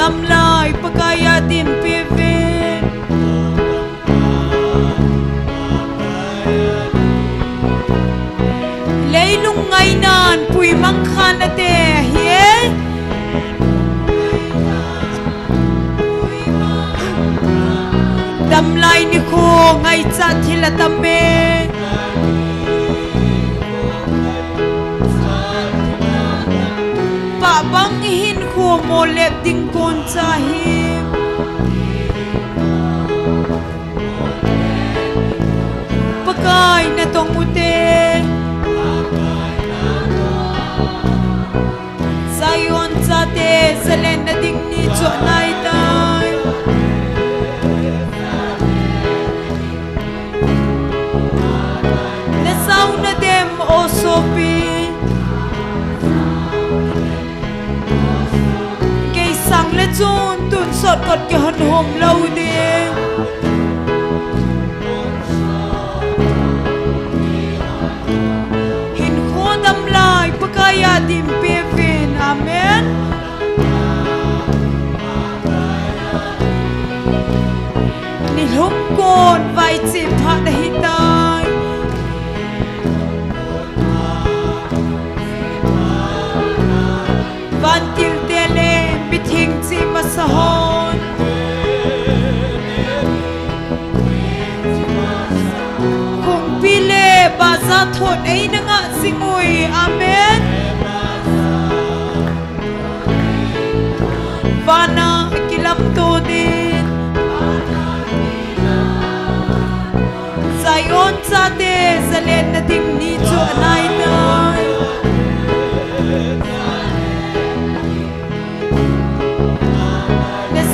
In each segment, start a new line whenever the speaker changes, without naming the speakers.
đam lai pagaya din pivin lấy lung ngay nan pui mang khan ate hiế đam lai ni khô ngay cha thila tamme pa bang hin khô mo lep ding kon cha hi pakai na tong ute Zion cha te zalen na ding ni cho nai tai na sau na dem o sopi ke sang le chun tun sot kot ke hon hom lâu đi hin kho dam lai pakaya dim pe vin amen ni hum kon vai chi pha da hi tai van til tele bithing chi masahon kung pile baza thon ei nanga singui amen vana kilam to din Zion cha te zalen na ding ni chu anai tai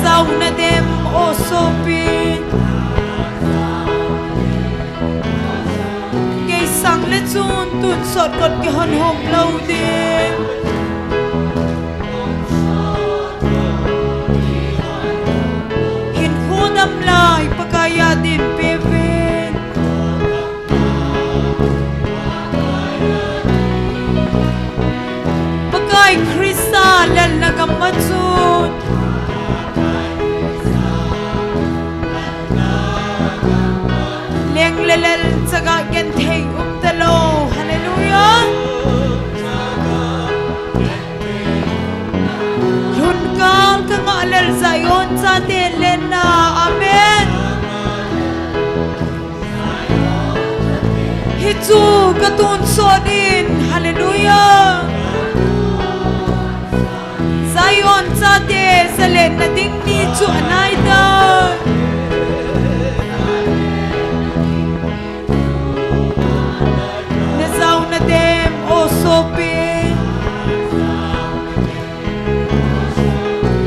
sau na dem o sopi ke sang le chun tun sot kot ke hon hom lâu đi hin kho dam lai pakaya din pe ven pakai krista lal na gamachun leng lelel saga gen thei talo hallelujah yun kal ka ngalal Zion sa te lena amen hitu katun sodin hallelujah Zion sa te salen na ding ni chu anai da dem o sopi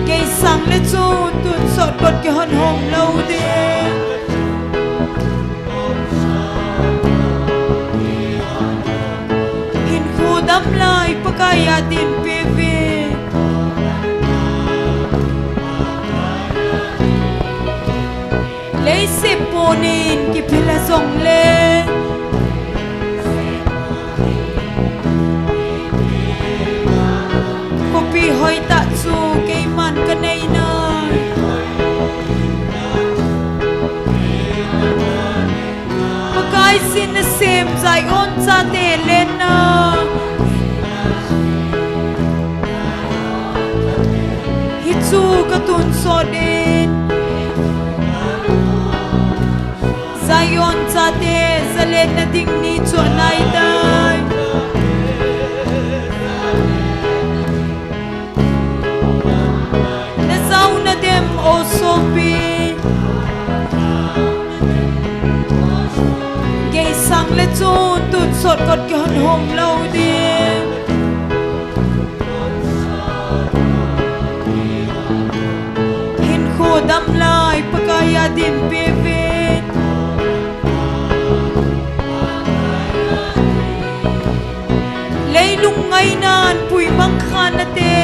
ke sang le chu tun sot kot ke hon hom lâu đi hin khu dam lai pakaya din pe ve lấy se ponin ki phila song le Pi hoi ta chu ke man ka nei na pakai sin na sem Zion cha te len na hi chu ka tun so din Zion cha te zalen na ding ni chu nai dai dem o sopi ke sang le chun tun sot kot ke hon hom lâu đi hin kho dam lai pakaya din pe ven lấy lung ngay nan pui mang khan ate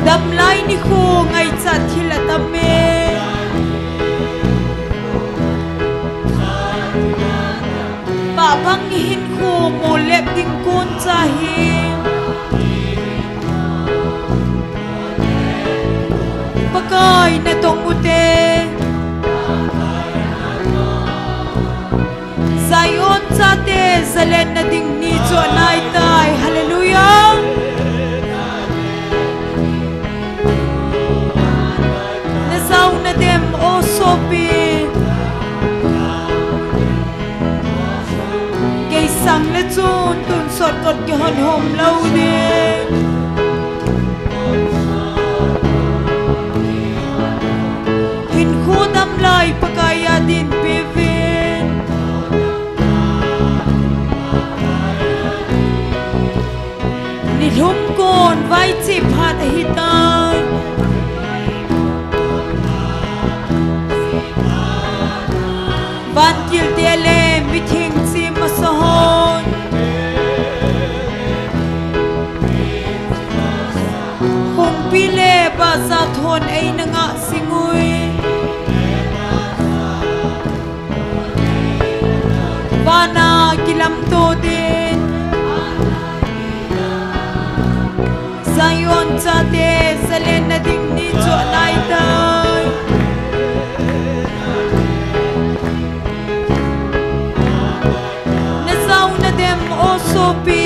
đam lai ni khô ngay cha thila tamme pa bang hin khu mo lep ding kun cha hi pakai na tong ute Zion cha te zalen na ding ni cho nai tai hallelujah na zau na dem o sopi cái sang le chun tun sot kot ki hon hom lo de hin khu dam lai pakaya din pevin ni lum kon vai chi phat hi tai ban kil te le mi thing chi ma sohon hong pi le ba za thon ei na nga singui bana kilam to din Zion cha te salen na ding ni cho nai tai na zau na dem o sopi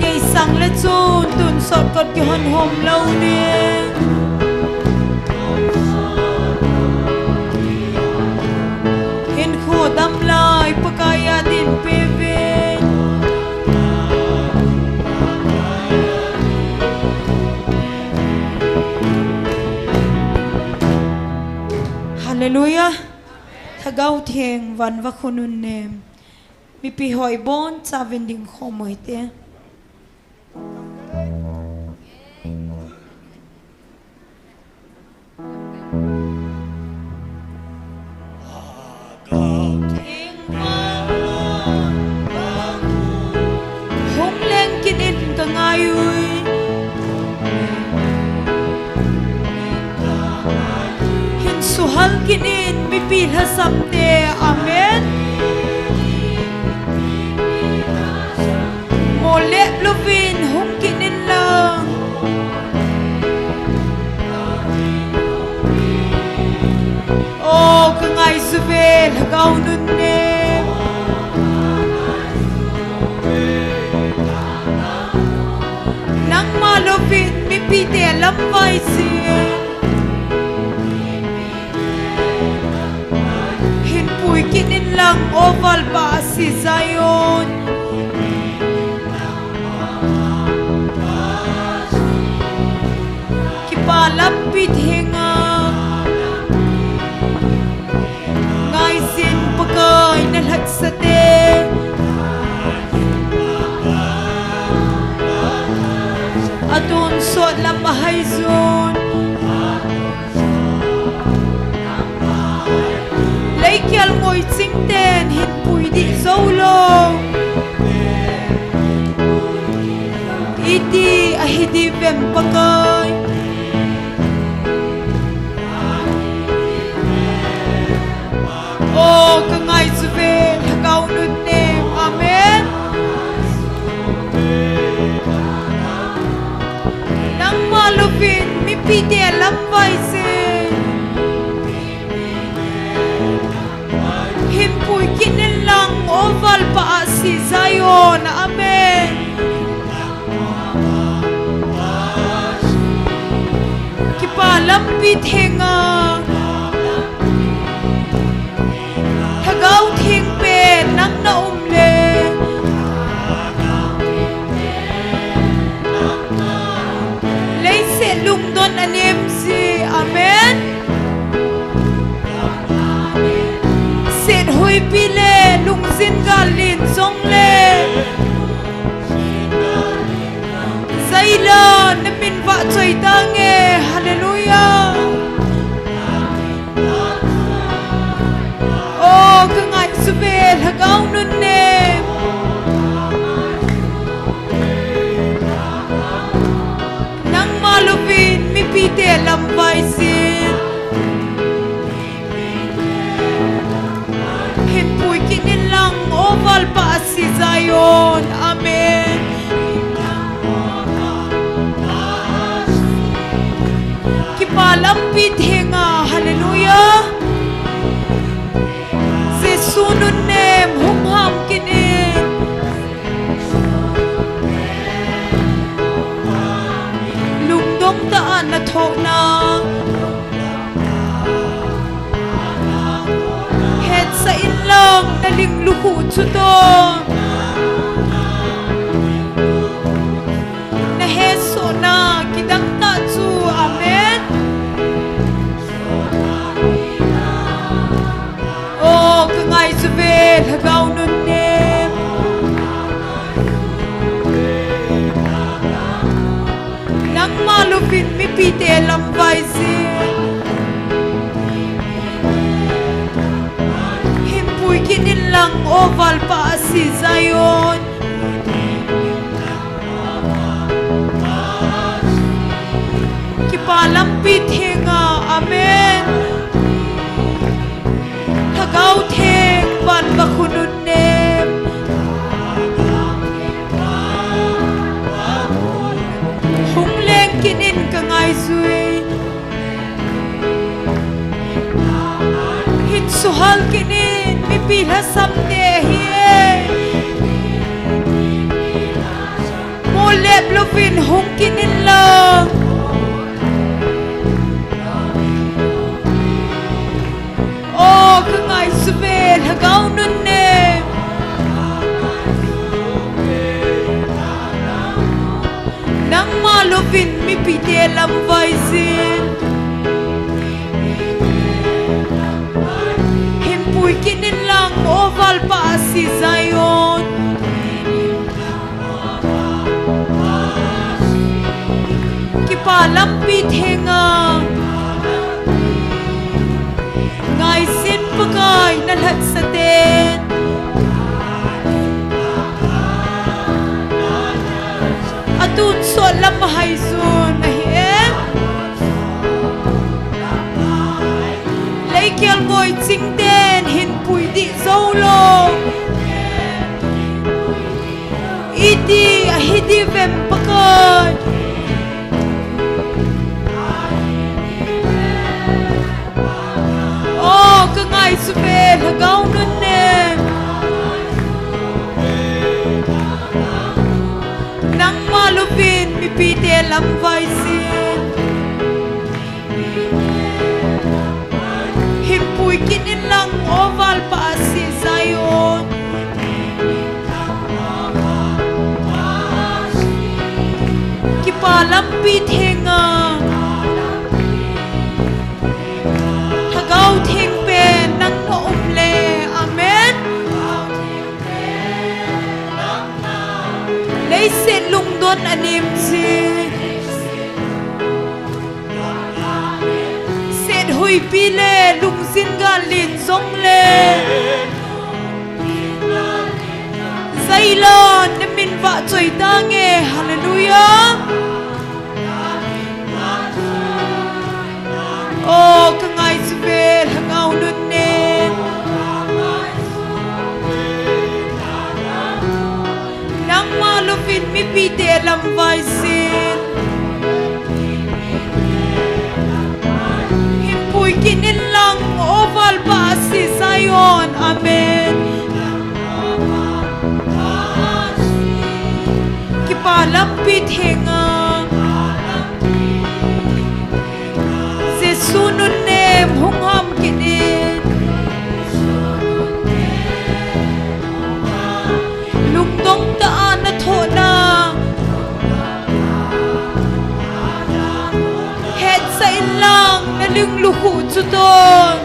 cái sang le chun tun sot kot ki hon hom lo ni hin khu dam lai pakaya din pevin hallelujah thagau theng van va khunun nem mi pi hoi bon cha vending khomoi te hong leng kinin ka ngayui hin suhal kinin mi pi hasam te amen mo le lovin hong kinin lang o ka ngai zuvel hagaw nun ne nang malovin mi pi te lam vai si hin pui kinin lang oval ba si Zion kipalapit hinga ngai sin pakai na lat sa te atun so la mahay zon laikyal ngoy tsingten hin pui di zolo iti ahidi vem pakai o ka ngai zuvel hagaw nun nem amen nang malupin mi pite lambay sin himpuy kinin lang oval pa si Zion amen kipalampit hinga hagaw ting pe nang naumle leise lungdon anem si amen sen hui pile lungzin galin zongle zaila namin va choy dange hallelujah oh ka ngai subel hagaw nun ne nang malupin mi pite lambay sin oval pa si Zion. Amen. Kipalampit hinga. Hallelujah. Jesunun nem humham kinin. Lungdong taan na thok na. Het sa inlang naling luhu chuto. Na heso na kidang tatsu. Amen. Oh, kangay subel hagaw nun nem. Nang malupin mi pite lambay sin. Himpuy kinin lang oval pa si Zion. Kipalampit hinga. Amen. Hagaw theng ban bakunun nem. Hung leng kinin kangay zui. Hin suhal kinin mipila samde hiye. Mo lep lupin hung kinin lang. Oh, kangay subel hagaw nun nem. Nang malupin mipite lambay sin. Himpuy kinin lang oval pa si Zion. Kipalampit hinga. Ngay sin pagay nalhat sa din. Atun so lamahay zun ahiem. Laikyal mo'y tsing den hinpuy di zolo. Idi ahidi vem pagay. Oh, kangay subel hagaw nun nem. Nang malupin mipite lambay sin. Himpuy kinin lang oval pa si Zion. Kipalampit hinga. Hagaw theng pen nang noumle. Amen. Leisin lungdon anim si. Sed hui pile lungsin galin zongle. Zailon namin va choy dange. Hallelujah. Oh, kangay subel hangaw nun nem. Nang malupin mipite lambay sin. Himpuy kinin lang oval pa si Zion. Amen. Kipalampit hinga. Jesunun nem hungham kinin. Lungdong taan na thona. Het sa inlang naling luhu chuton.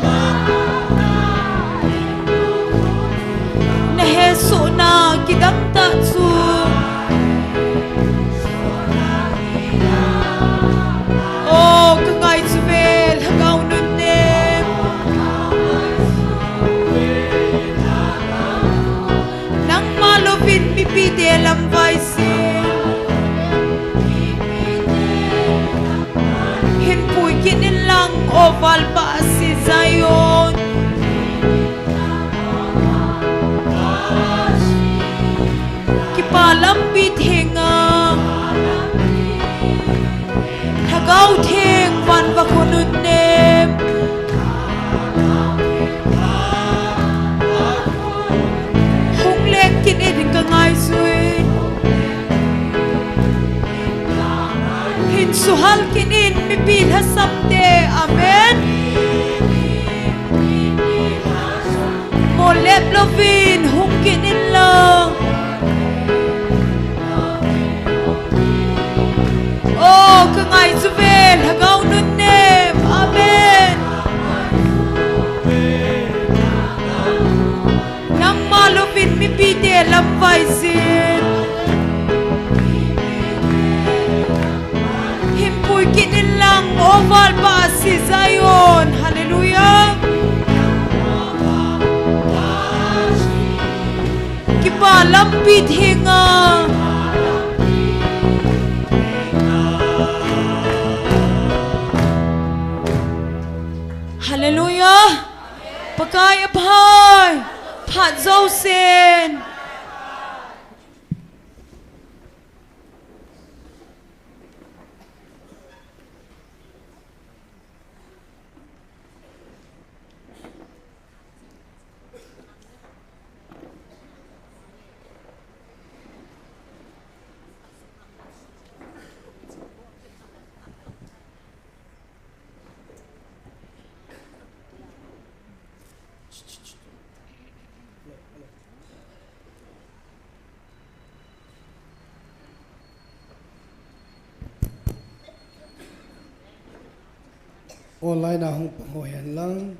Naheso na kidang tatsu. Oh, kangay subel hagaw nun nem. Nang malupin mipite lambay sin. Himpuy kinin lang oval pa si Zion. nun nem hung lek kin in ka ngai sui hin suhal kin in mi pil hasamte amen mo lep lovin hung kin in lang oh ka ngai suvel hagaw nun nem amen nang malovin mi pite lamvai sin himpuy kinin lang oval pa si Zion hallelujah kipa lampit hinga hallelujah pakai apai phat zau sen
online hong pangoyan lang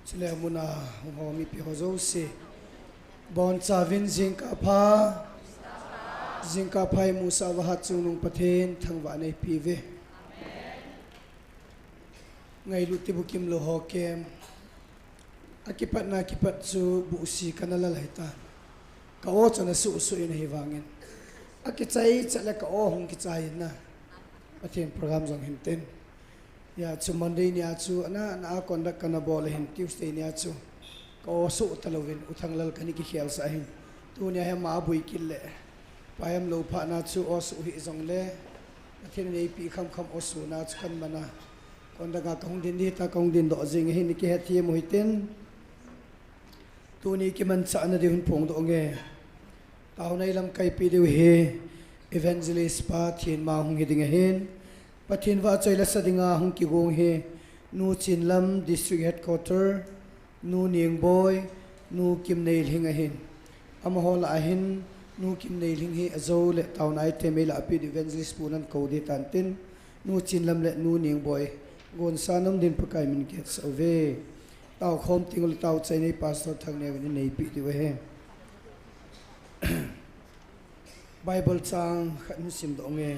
sila muna hong mi pi hozo se bon chavin jingka phai musa wahat chunung pathen thangwa nei pive ngai luti bukim lo hokem akipat na kipat chu bu si kanala laita ka o chana su su in hiwangin akichai chala ka o hong kichai na pathen program jong hinten ya chu Monday ni achu na conduct kana bol hin Tuesday ni achu ko su talovin uthanglal kani ki khial sa hin tu nya he ma bui kille payam lo pha na chu os u hi jong le athin nei pi kham osu na chu kan mana kondaga kong din ni ta kong din do jing hin ki he thi mo hitin tu ni ki man sa na de hun pong do nge taw nei lam kai pi de he evangelist pa thin ma hung hiding hin pathin wa chaila sadinga hung ki gong he nu chinlam district headquarter nu ning boy nu kim nei hing a hin amahol a hin nu kim nei hing hi azo le town ai temela api evangelist punan ko di tantin nu chinlam le nu ning boy gon sanam din pakai min gets ave taw khom tingul taw chai nei pastor thangne nei pi di we bible chang khan sim do nge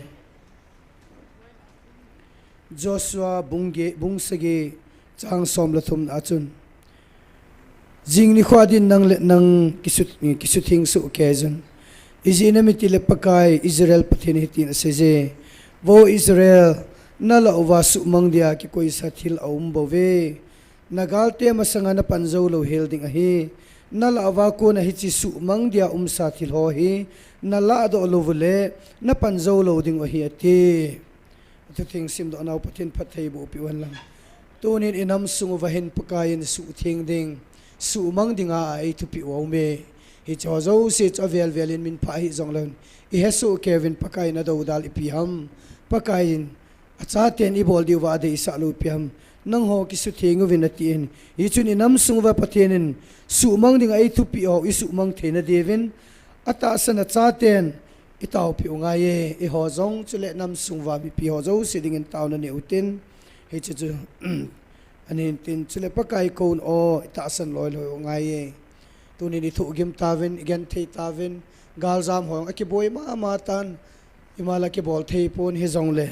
Joshua bungsage chang som la thum achun jing ni khwadin nang le nang kisuthing su occasion izina mitile pakai Israel pathin hitin seje wo Israel nala owasu mangdia ki koi sathil aum bove nagalte masanga na panzo lo helding ahi nala awa ko na hichi su mangdia sathil ho hi nala do lovule na panzo lo ding ahi ati to thing sim do naw pathin pathei bo piwan lang tunin inam sungu vahin pakayin su thing ding su mang dinga ai tu pi wo me hi chozo se chavel velin min pha hi jonglon I hesu kevin pakayin na do dal ipiham pakayin acha ten I bol diwa de isa lu piham nang ho ki su thingu vinatin hi chun inam sungu va pathinin su mang dinga ai tu pi o isu mang thena devin ata sana cha ten itaw pi ungaye I ho zong chule nam sungwa bi pi ho zo siding in town ni utin he chu anin tin chule pakai kon o ita san loi loi ungaye tuni ni thu gim tavin again thei tavin gal jam hong aki boy ma tan imala ki bol thei pon he zong le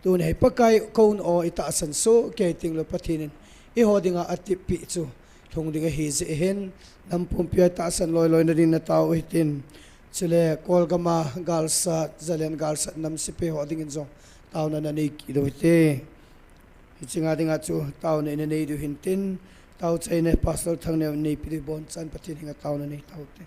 tuni he pakai kon o ita san so ke ting lo pathinin I ho dinga ati pi chu thong dinga he je hen nam pum pi ta san loi loi na din na taw hitin chile kolgama galsa zalen galsa nam sipe hoding in zong taw na nei ki do te hichinga dinga chu taw ne nei du hintin taw chai ne pastor thang ne nei pi bon chan pathin hinga taw na nei taw te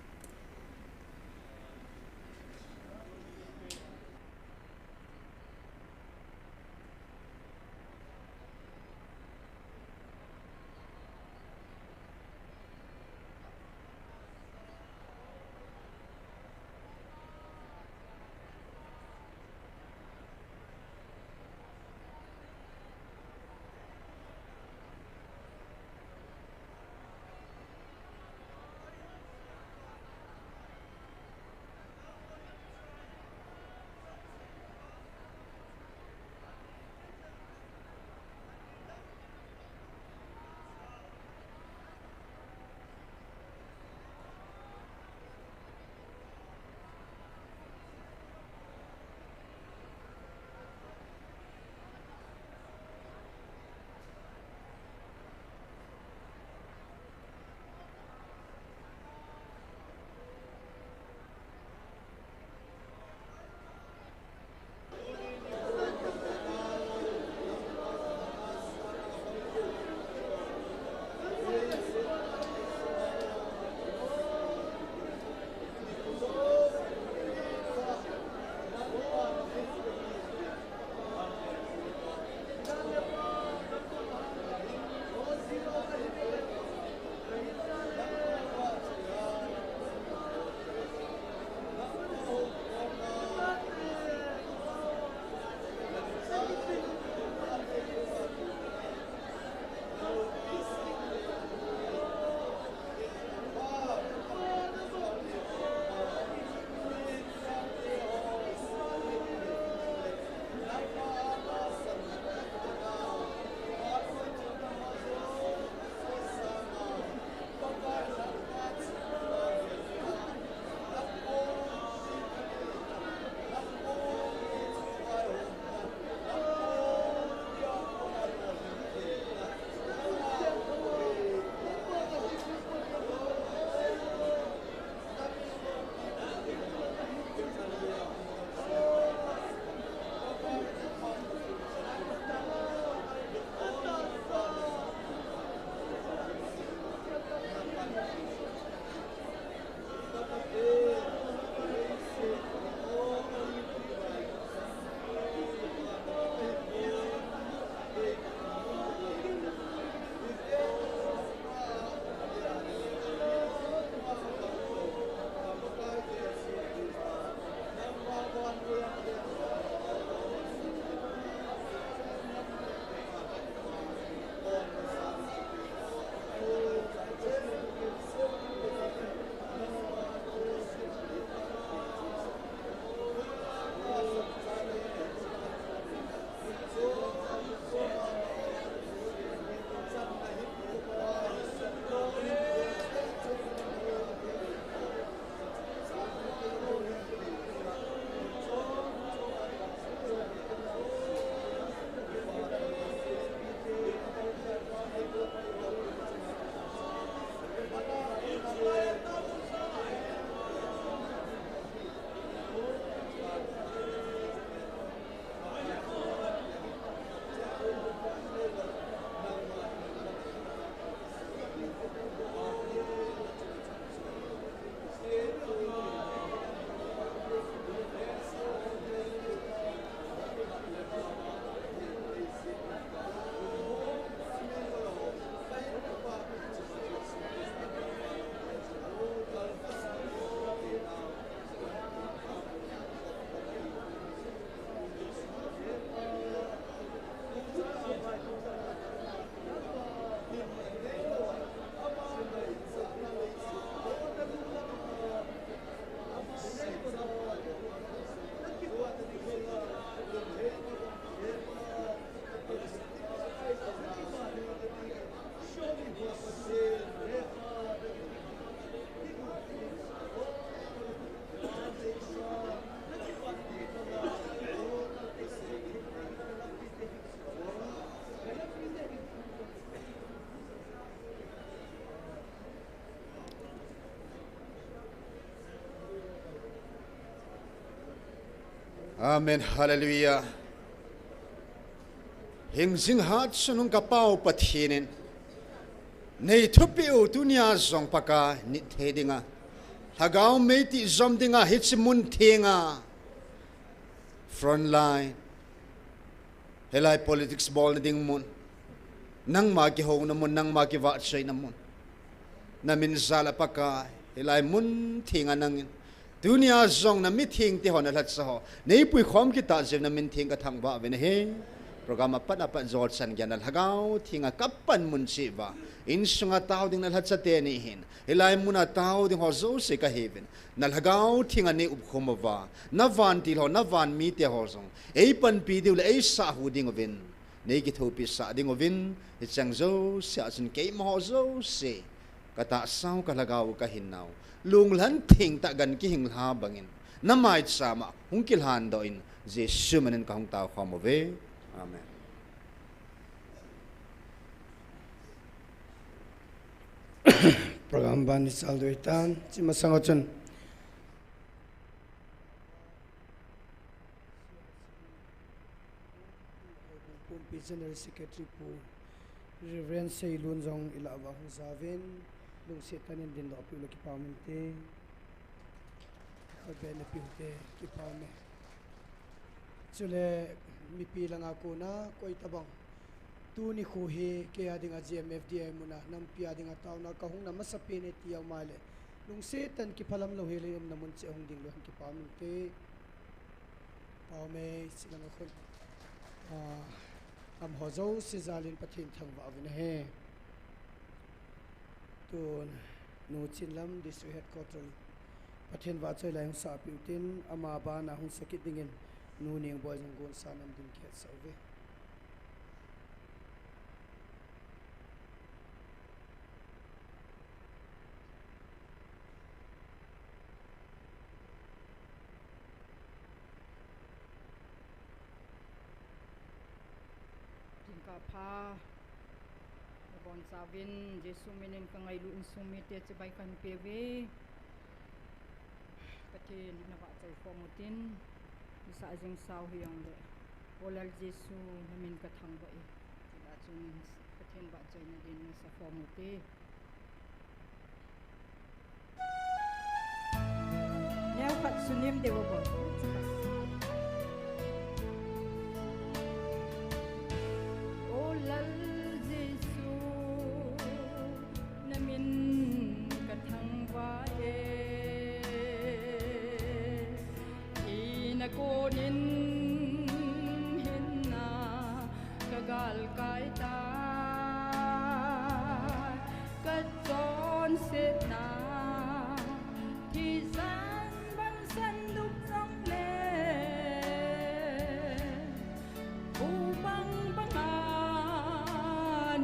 Amen. Hallelujah. Hình sinh hát sunung kapau pathinin. Nei thupiu tunia zong paka nit hedinga. Hagao meiti zom dinga hitsimun thinga. Frontline. Helai politics ball na ding mun. Nang magi ho na mun, nang magi va say na mun. Namin zala paka helai mun thinga nangin. Dunia zong na meeting ti hon alat sa ho. Nei pui khom kita jem na min thing ka thang ba ven he. Programa pa na pa zor san gyanal hagaw thinga kapan mun si ba. In sunga tao ding nalhat sa tenihin. Helai muna tao ding ho zo se ka heaven. Nalhagaw thinga ne ubkhomova. Na van til ho na van mi te ho zong. Ei pan pi diu le ei sa hu ding ovin. Nei ki thopi sa ding ovin. Ichang zo sa sun ke mo ho zo se. Kata sao kalagaw ka hinaw. Lunglan ting ta gan ki hing ha bangin. Namait sama hung kilhan doin. Jesu manen ka hung tao khomove. Amen.
Program ban ni saldo itan si masangochon Pumpi General Secretary po Reverend Sailun Zong Ilawa Hong Zavin lung setanin din lo apiulo ki pamente ben apiute ki pame sule mipi lang ako na koy tabang tu ni khuhi ke ading a GMFDI muna nam pi ading a taw na kahung na masapin itiyaw male lung setan ki phalam lo hele namun si hong ding lo ki pamente pame silang khol am hozo si zalin pathin thang wa avin he tu nu chinlam district headquarter pathin wa choi lai sa piutin ama ba na hung sakit dingin nu ning boy jong gon sanam ding khet sauve
pa bon savin Jesu menen ka ngai lu insumite che bai kan peve patin na ba chai fomutin sa jing sau hiang le olal Jesu namin ka thang ba e ba chun patin ba chai na din sa fomuti nyaw khat sunim dewo bo Konin hinna kagal kaita katon sitna kisan bang sanduk trong le ubang banga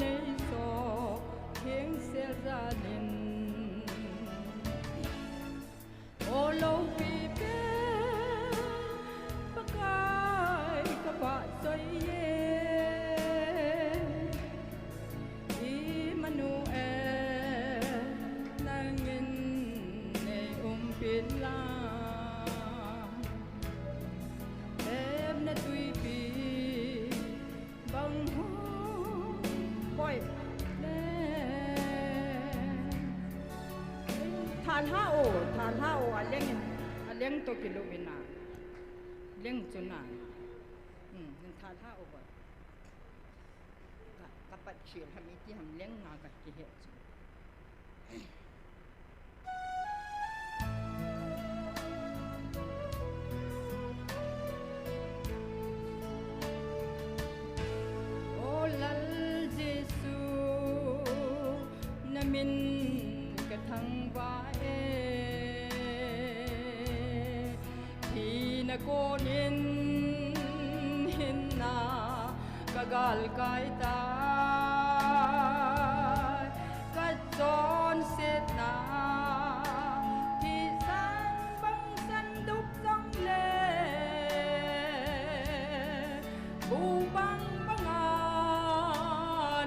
nei so heng se zanin olo than hao aleng to kilomina leng chuna nen than hao ba kapat chil hamiti ham leng nga ka ki he oh lal Jesu namin kathang ba konin hinna kagal kaita katon sitna kisan bang sanduk trong le bubang banga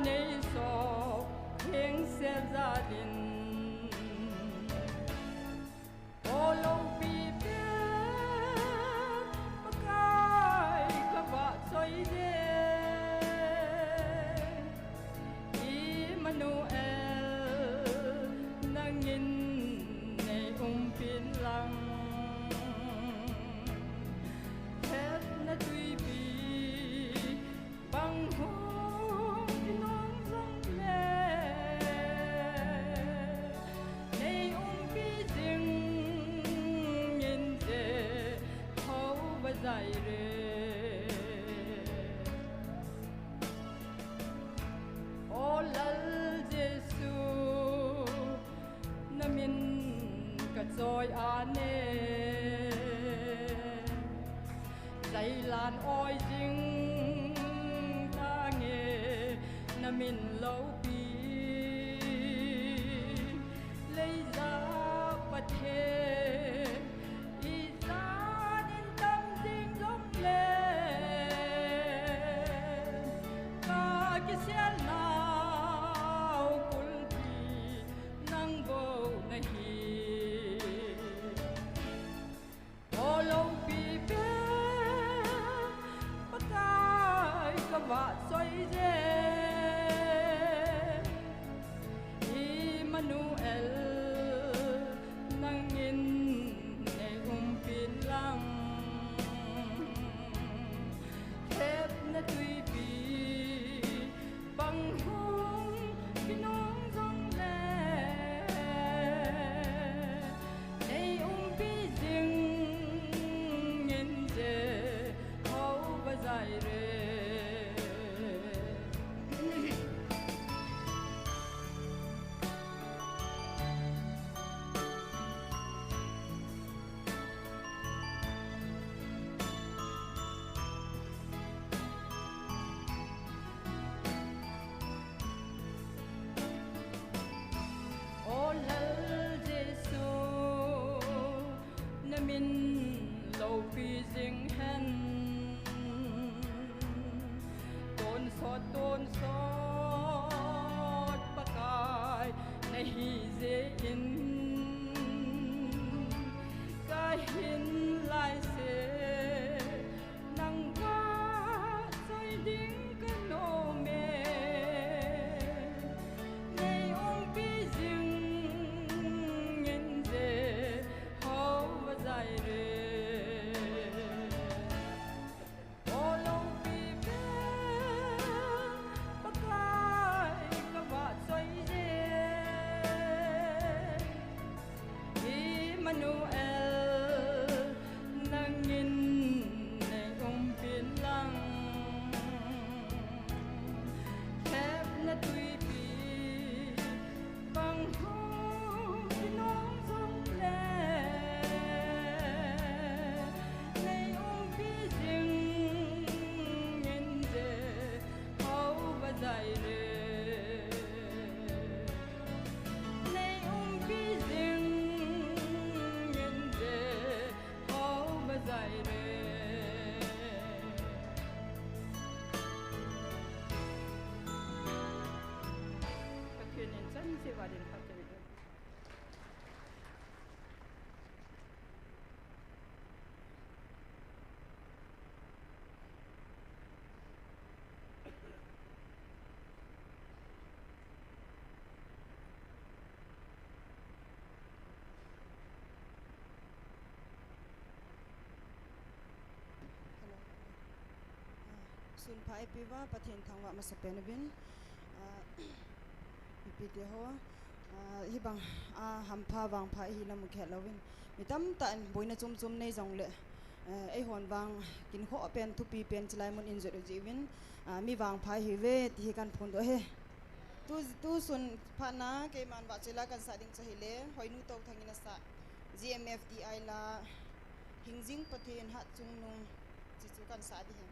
nei so heng se zadin olo nangin nei pin lang hết na tui bi bang hong kinong sang le nei pi ding yin de hau ba zai re o lal jesu namin ka choi ane dai lan oi ding ta nghe namin lâu pi lấy ra bát he i ra nên tâm ding lom le ka ki sia nào kul pi nang vô na hi o lâu pi pe pakai ka va soi je Emmanuel nangin nei pin lang thép na tui pi bang hong pinong dong le nei pi ding yin je hau ba zai re o lal jesu namin lâu pi ding hen tôn sót pakai nahi je in ka hin lai se nang ka soi ding ka no me nei pi ding yin je hau ba zai re o lo pi pe pakai ka va soi je Emmanuel nangin nei pin lang thép na tui pi bang hong pinong dong le nei pi ding yin je hau ba zai re nei pi ding yin je hau ba zai re Kakinin san si Wadin Patrick.
Sun pai piwa pathen thangwa masapenabin pipiti ho hi bang hampha wang pha hi lam khelawin mitam tan boina chum chum nei jong le ei hon wang kin kho pen thu pi pen chlai mun in zero jiwin mi wang pha hi ve ti kan phun do he tu sun phana ke man ba chela kan sa ding chahile hoinu to thangina sa GMFDI la hingjing pathen ha chung nung chi chu kan sa di he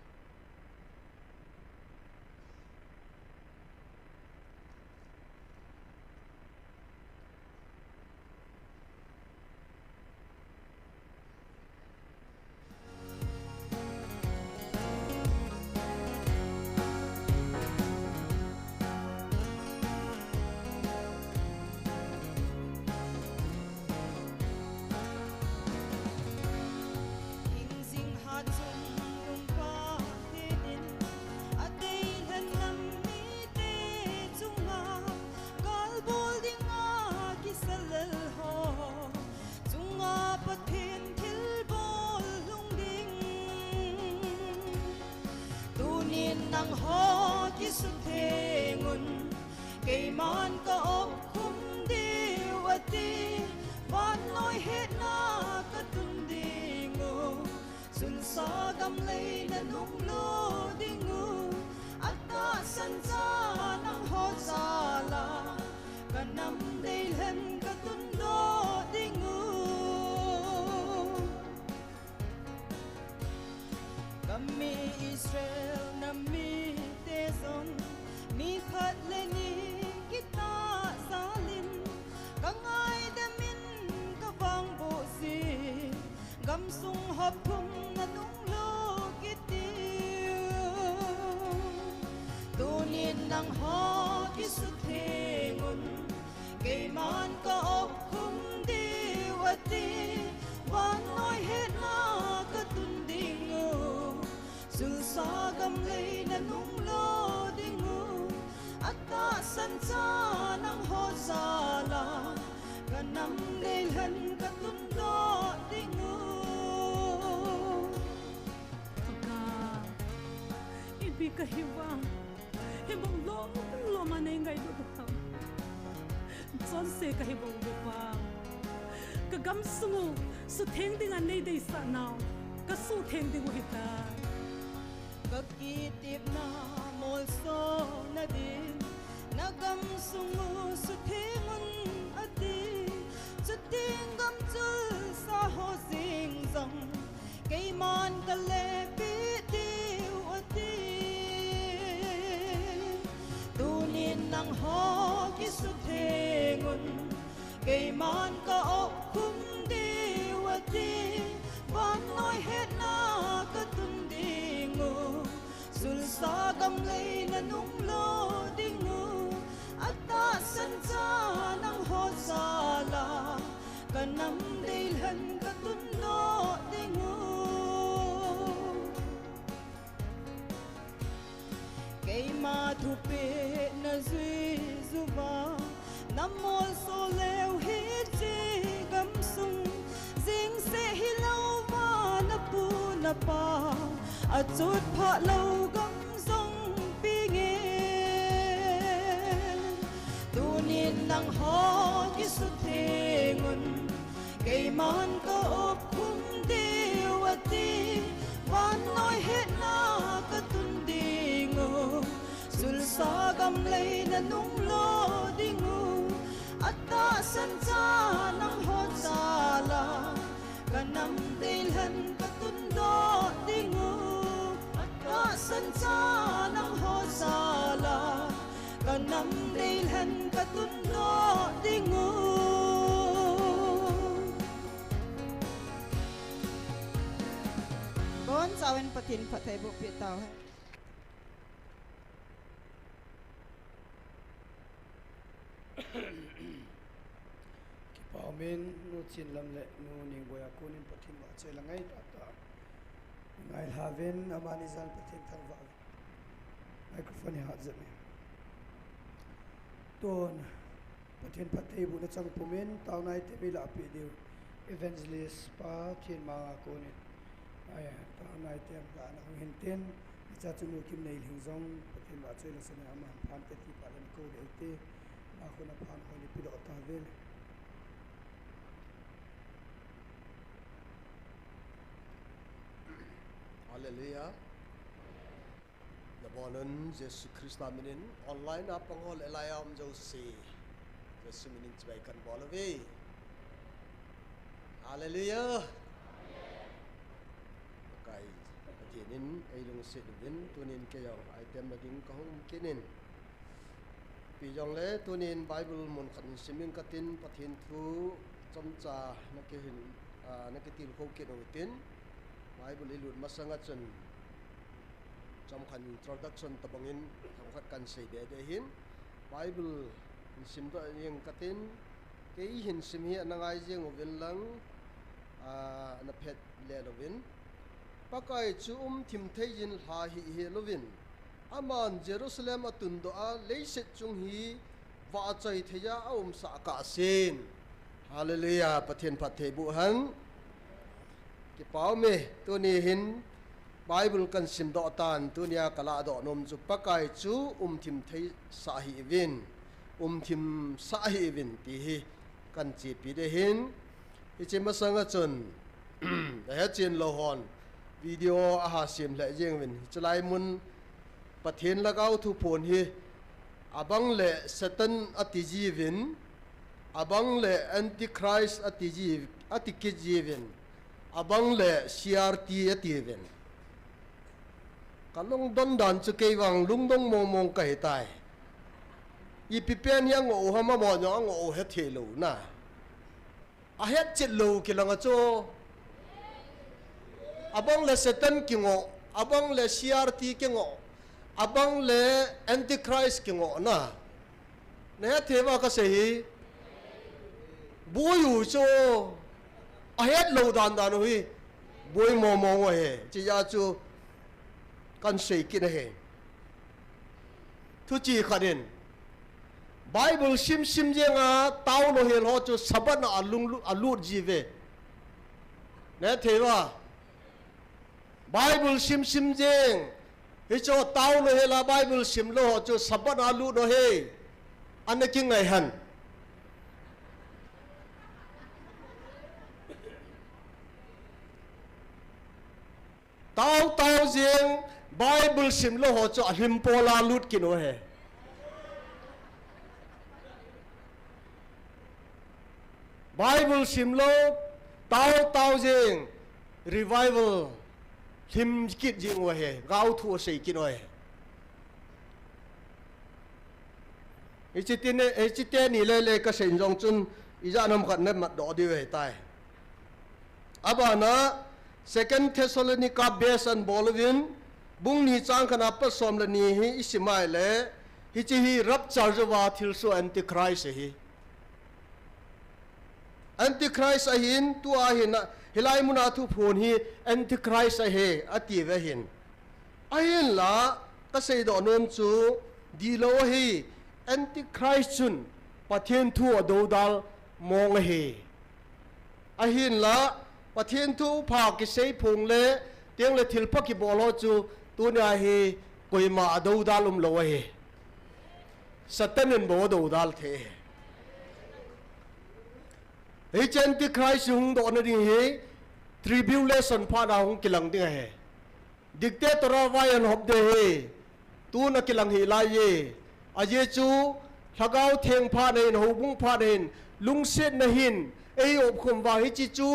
Hing sing ha chung nung pa dei len ka tun do ding kami Israel na mi tezon mi khat le ni kita salin kangai damin ka bang bo si gam sung hop phum na nung lo kitiu tunin nang ho ki su thengun kay man ka op khum di wati wan noi het na ka tun dingu sul sa gam lei na nung lo dingu atta san cha nang ho sala kanam dei han ka tun do dingu
Ka ibi ka hiwa hibong lo manay ngay do son se ka hibong do pa ka gam sungu su theng ding an nei dei sa naw ka su theng ding hita
kakitip na mol so na din nagam sungu su thengun ati su tingam chul sa ho sing zong kay man ka le pi tiu ati tunin nang ho ki su thengun kay man ka op khum diu ati wan noi het na ka tun dingu sul sa gam lei na nung lo dingu atta san cha nang ho sala kanam dei lan ka tun no dingu kay ma thu pe na zui zuba namol so leo hit chi gam sung jing se hi lo wa na pu na pa a chut pha lo gam song pi nge tunin nang ho ki su thengun kay man ka op khum diu ati wan noi het na ka tun dingu sul sa gam lei na nung lo dingu atta san cha nang ho sala kanam dei lan ka tun do dingu atta san cha nang ho sala kanam dei lan ka tun do dingu kon sawen patin patay bu pi taw hai
Paumin nu chin lam le nu ning boya kunin pathin wa che langai ta ta ngai haven amani zal pathin thang wa microphone ha zame ton pathin pathai bu na chang pumen taw nai te mila api diu evangelist pa thin ma kunin aya taw nai te ga na hin ten cha chu nu kim nei ling zong pathin wa che la sana ama phan te ti pa len ko de te ma ko na phan ho ni pi do ta vel
Hallelujah. Nabonon Jesus Christa minin online apangol elayam Josi. Jesus minin cebaikan bolawi. Hallelujah. Kai patinin ailung sidin tunin kayang item nading kahong kinin. Pijong le tunin Bible mun kan simin katin patin thu chomcha nakihin nakitil ko kinotin. Bible ilun masangat chen trong khan introduction tabangin thangkhat kan sei de hin Bible simda yang katin ke hin simhi anangai jeng ovin lang na phet le lovin pakai chu thim theijin ha hi he lovin aman Jerusalem atun do a leiset chung hi wa chai theya sa ka sin hallelujah pathen pathe bu han ki pau me tu ni hin Bible kan sim do tan tu nia kala do nom chu pakai chu thim thei sa hi vin thim sa hi vin ti hi kan chi pi de hin hi che ma sanga chun da ha chin lo hon video a ha sim la jeng vin chlai mun pathen lagau thu phon hi abang le satan ati ji vin abang le antichrist atikijiven abang le CRT ativen kalong don dan chu keiwang lungdong mong kai tai ipipen yang o hama mo nyang o he thelo na a het chit lo kilanga cho abang le satan kingo abang le CRT kingo abang le antichrist kingo na ne theva ka sei boyu cho a het lo dan dan hui boy mo he chi ya chu kan sei kin he thu chi khaden Bible sim jenga tao lo he lo chu sabat na alut jive ne theva Bible sim jeng he cho tao lo he la Bible sim lo chu sabat alut lo he an ki ngai han tao jeng Bible sim lo ho cho him pola lut kino he Bible sim lo tao jeng revival him kit jing wa he gao thu sei kino he ichite ni le ka sen jong chun ija nam khat ne mat do di we tai abana Second Thessalonica base and Bolivin bung ni chang kana pa som la ni hi isimai le hi chi hi rap charwa thil so antichrist hi antichrist ahin tu ahin hilai muna thu phun hi antichrist he ati ve hin ahin la ka sei do nom chu di lo hi antichrist chun pathian thu ado dal mong he ahin la pathian thu pha ki sei phung le tiang le thil pa ki bolo chu tu na hi koima ado dalum lo he satanin bo do dal the he antichrist hung do na ding he tribulation pha na hung kilang ding he dictator vai an hob de he tu na kilang hi lai ye aje chu thagau theng pha nei ho bung pha nei lung set na hin ei op khum wa hi chi chu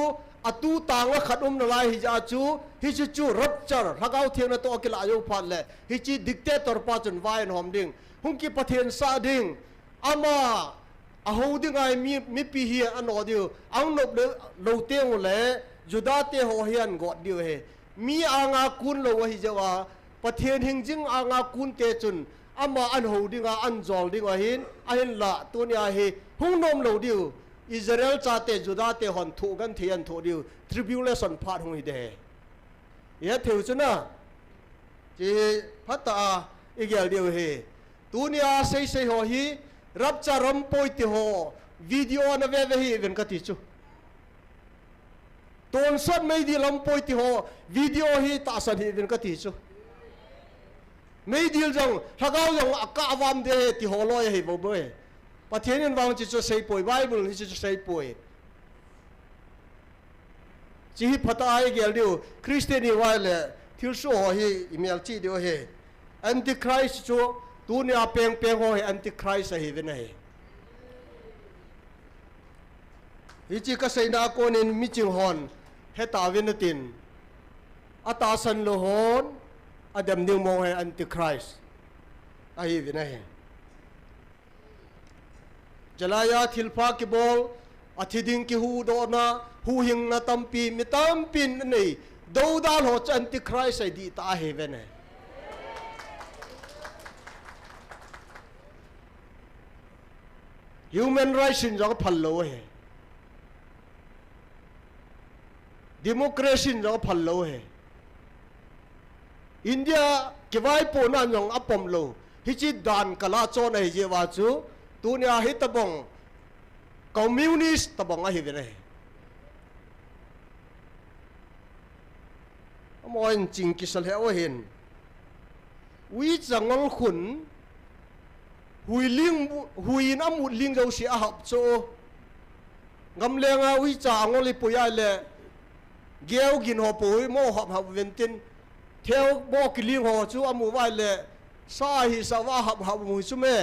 atu tang la khat na lai hi ja chu hi chu rupture thagau theng na to kila yo phat le hi chi dictator pa chun vai an hom ding hung ki pathian sa ding ama a ho ding ai mi pi hi an odio ang nop le lo teng le juda te ho hian god diu he mi anga kun lo hi jawa pathian hing jing anga kun te chun ama an ho dinga an jol dinga hin ahin la tunia hi hung nom lo diu Israel cha te juda te hon thu gan thian thu diu tribulation phat hung hi de ya theu chuna chi phata igel diu he tunia sei ho hi rap cha ram poi ti ho video na ve hi ven ka ti chu ton sat mai di lam poi ti ho video hi ta san hi ven ka ti chu mấy điều rằng thằng cao rằng cả vam de thì họ lo hay bao bơi, và thiên nhiên vang chỉ cho xây bồi Bible chỉ cho xây bồi, chỉ phát ai cái điều Christian như vậy là thiếu số họ hi email chỉ điều hi antichrist cho tu ne peng ho hi antichrist hi bên này, hi chỉ cái xây na con nên meeting hon hết ta bên tin, ata san lo hon Adam new mo hay antichrist ai vì này jalaya thilpa ki bol athiding ki hu do na hu hing na tampi mi tampin nei do dal ho antichrist ai di ta he ve ne human rights in jog phallo he democracy in jog phallo he India kivai po na nyong apom lo hichi dan kala chon ai je wa chu tunia hi tabong communist tabong a hi ve nei amoin ching kisal he o hin wi changol khun hui na mu ling jo si a hap cho ngam lenga wi cha ngoli puya le geu gin ho pu mo hop hap ventin theo bo ki ling ho chu amu vai le sa hi sa wa hab hab mu chu me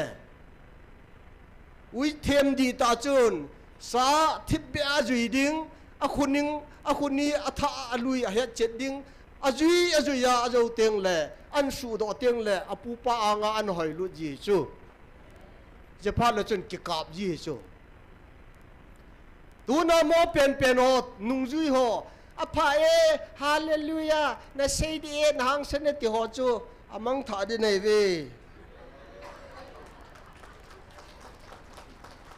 ui thêm đi ta chun sa thip be a zui ding a khuning a tha a lui a het chet ding a zui ya a zo teng le an su do teng le a pu pa anga an hoi lu ji chu je pha le chun ki kap ji chu tu na mo pen ho nung zui ho a pha e hallelujah na sei di en hang sen ti ho chu amang tha di nei ve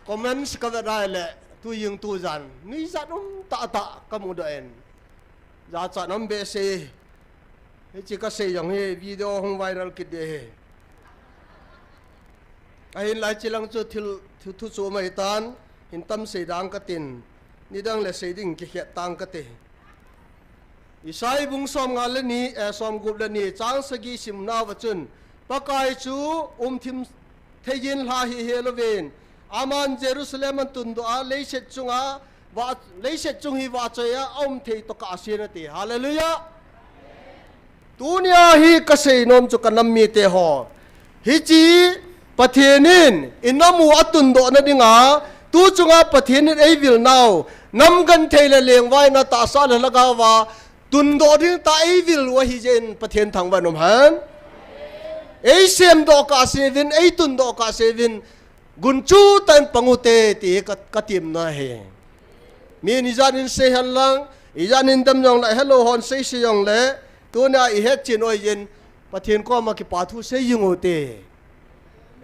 comments ka da le tu yung tu zan ni zan ta ka mu da en za cha nam be se he chi ka se yang he video hong viral kid de he ai lai chi lang chu thil thu chu mai tan hin tam se dang ka tin ni dang le se ding ki khet tang ka te isai bung som nga le ni som gup le ni chang sagi sim na wa chun pakai chu thim theyin la hi he lo ven aman Jerusalem tun do a leiset chunga wa leiset chung hi wa chaya thei to ka asina ti hallelujah dunia hi ka sei nom chu kanam mi te ho hi chi pathenin inamu atun do na dinga tu chunga pathenin ei vil now nam gan theile leng vai na ta sa la ga wa tun do ding ta ei vil wa hi jen pathen thang wa nom han ei sem do ka sevin ei tun do ka sevin gun chu tan pangute ti ka tim na he mi ni janin se han lang i janin dam jong la hello hon se se yong le tu na i het chin oi yin pathen ko ma ki pa thu se yung te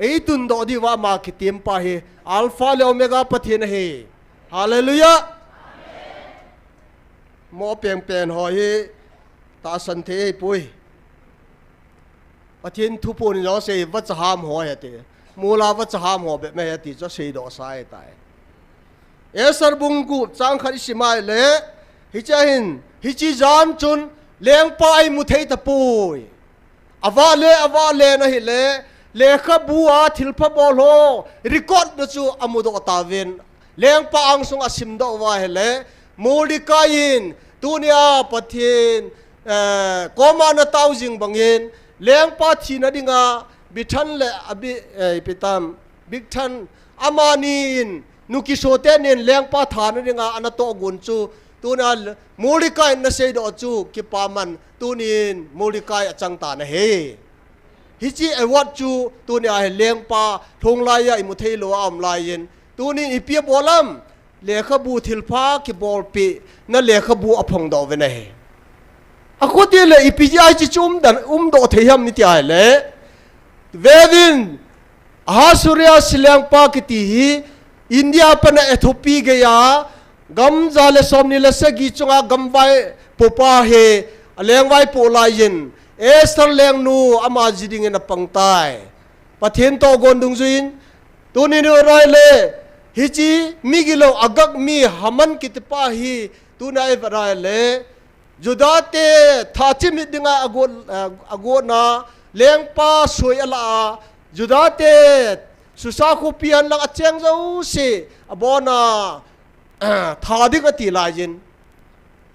ei tun do di wa ma ki tim pa he alpha le omega pathen he hallelujah mo pen ho hi ta san the pui pathen thu pon jo se va cha ham ho he te mula va cha ham ho be me ti cho se do sai tai esar bung gu chang khari simai le hi cha hin hi chi jan chun leng pai mu thei ta pui awa le na hi le kha bua thil pha bol ho record do chu amu do ta ven leng pa ang sung asim do wa he le Mordecai tunia pathin koma na tau jing bangin leng pa thi na dinga bithan le abi pitam bigthan amanin nuki sote nen leng pa tha na dinga anato gun chu tuna Mordecai na sei do chu ki paman tunin Mordecai achang ta na he hichi awat chu tunia he leng pa thong lai ya imu thei lo am lai yin tunin ipia bolam lekha bu thilpha ki bol pi na lekha bu aphong do ve nei akoti le ipji chi chum dan do theyam ni ti ai le vevin asurya silang pa ki ti hi India pana Ethiopia ge ya gam jale somni le se gi chunga gam vai popa he leng vai po lai yin estar leng nu ama jiding na pangtai pathen to gondung zuin tuni no rai le hichi migilo agak mi haman kitpa hi tunai varai le judate thachi midinga agona lengpa soyala judate susakhu pian lang acheng zo se abona thadik ati lajin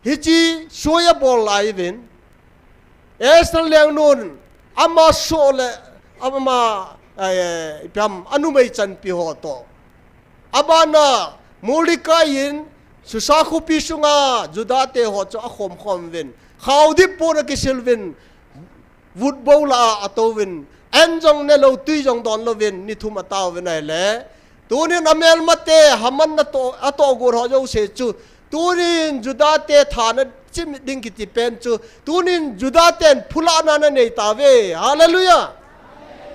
hichi soya bol laivin estal leng nun ama sole ama pam anumai chan pi ho to abana Mordecai susakhu pisunga judate ho cho khom ven khawdi pora ki silvin vut bola atovin enjong ne lo tui jong don lo ven ni thuma taw ven ai le tunin amel mate haman na to ato gur ho jo se chu tunin judate thana chim ding ki ti pen chu tunin judaten phulana na nei tawe hallelujah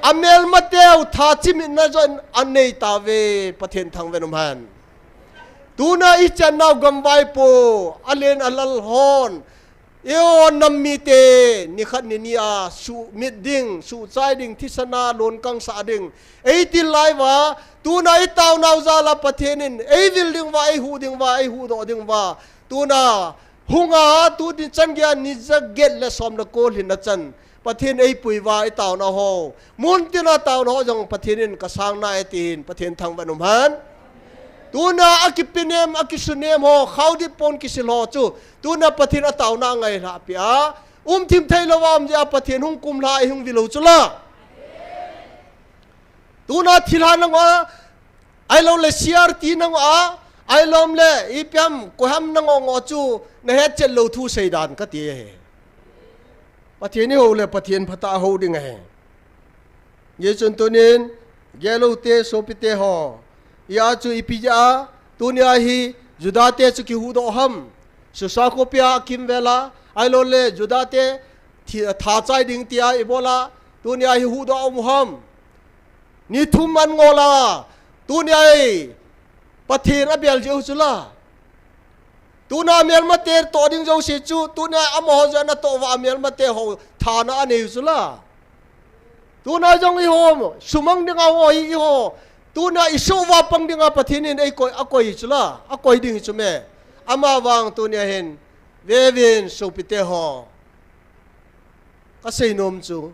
amel mateu tha chim na jon anei tawe pathen thang venom han tuna i chanau gambai po alen alal hon eo nammi te ni khat ni nia su midding su chai ding thisana lon kang sa ding ei ti lai wa tuna i taw nau za la pathenin ei vil ding wa ei hu do ding wa tuna hunga tu din chan gya ni za get le som na kol hin na chan pathen ei puiwa i taw na ho mun tina taw no jong pathenin ka sang na etin pathen thang vanum han tuna akipinem akisunem ho khawdi pon kisil ho chu tuna pathin ataw na ngai la pia thim thailawam ja pathin hung kum la hung vilu chula tuna thilhan nga ai lo le siar ti nang a ai lom le ipiam ko ham nang ngo chu na het chel lo thu sei dan ka ti he pathian ni ho le pathian phata ho ding he ye chun tunin gelo te sopite ho ya chu ipija tunia hi judate chu ki hu do ham su sa ko pia kim vela ai lo le judate tha chai ding tia ibola tunia hi hu do om ham ni thum man ngola tunia pathian abial je chula tuna mel mate to ding jo si chu tuna amo jana to wa mel mate ho thana ani chula tuna jong i ho sumang ding a ho i ho tuna iso wa pang ding a pathin in ei koi a koi chula a koi ding chume ama wang tuna hen vevin so pite ho ka sei nom chu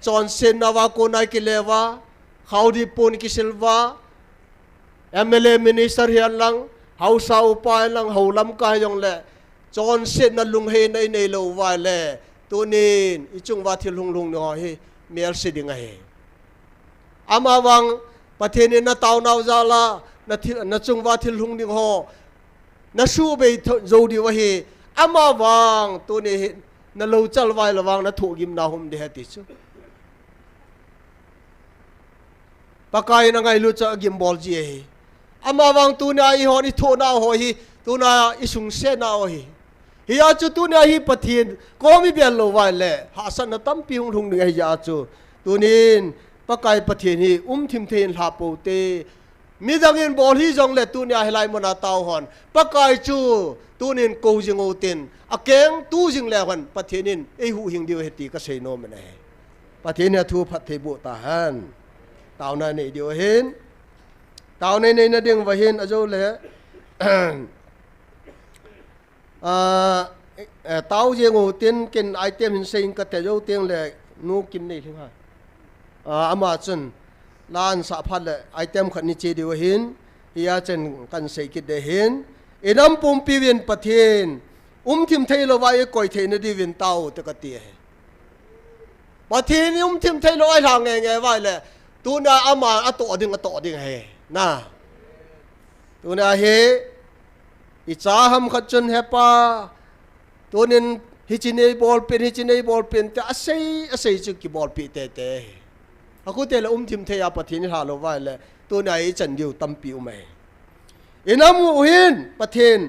chon sen na wa ko nai ki lewa khaudi pon ki silva MLA minister hian lang hausa upai lang haulam ka yong le chon sen na lung he nei nei lo wa le tunin ichung wa thil lung lung no hi mel siding he ama wang pathen na taw naw zala na chung wa thil lung ding ho na su be zo di wa hi ama wang tuni na lo chal wai la wang na thu gim na hum de ti chu pakai na ngai lu cha gim bol ji he ama wang tuna i ho ni tho na ho hi tuna isung se na ho hi hiya chu tuna hi pathin ko mi bel lo wa le ha san na tam pi hung thung ni ya chu tunin pakai pathin hi thim thein la po te mi dangin bol hi jong le tuna helai mona taw hon pakai chu tunin ko jing o tin akeng tu jing le hon pathinin ei hu hing dio heti ka sei no me ne pathin ya thu phat the bu ta han taw na nei dio hin taw nei nei na ding wa hin ajo le taw je ngo tin ken item hin sein ka te jo teng le nu kim nei thing ha ama chun lan sa phat le item khat ni che dio hin ya chen kan sei ki de hin enam pum pi win pathin thim thei lo wa e koi thei na di win taw te ka ti he pathin thim thei lo ai lang nge wa le tu na ama ato ding he na tu na he i cha ham khat chun he pa tunin hichinei ball pen te asei chu ki ball pi te aku te la thim thei a pathin ha lo wa le tu na i chan diu tam pi u mai inam hin pathin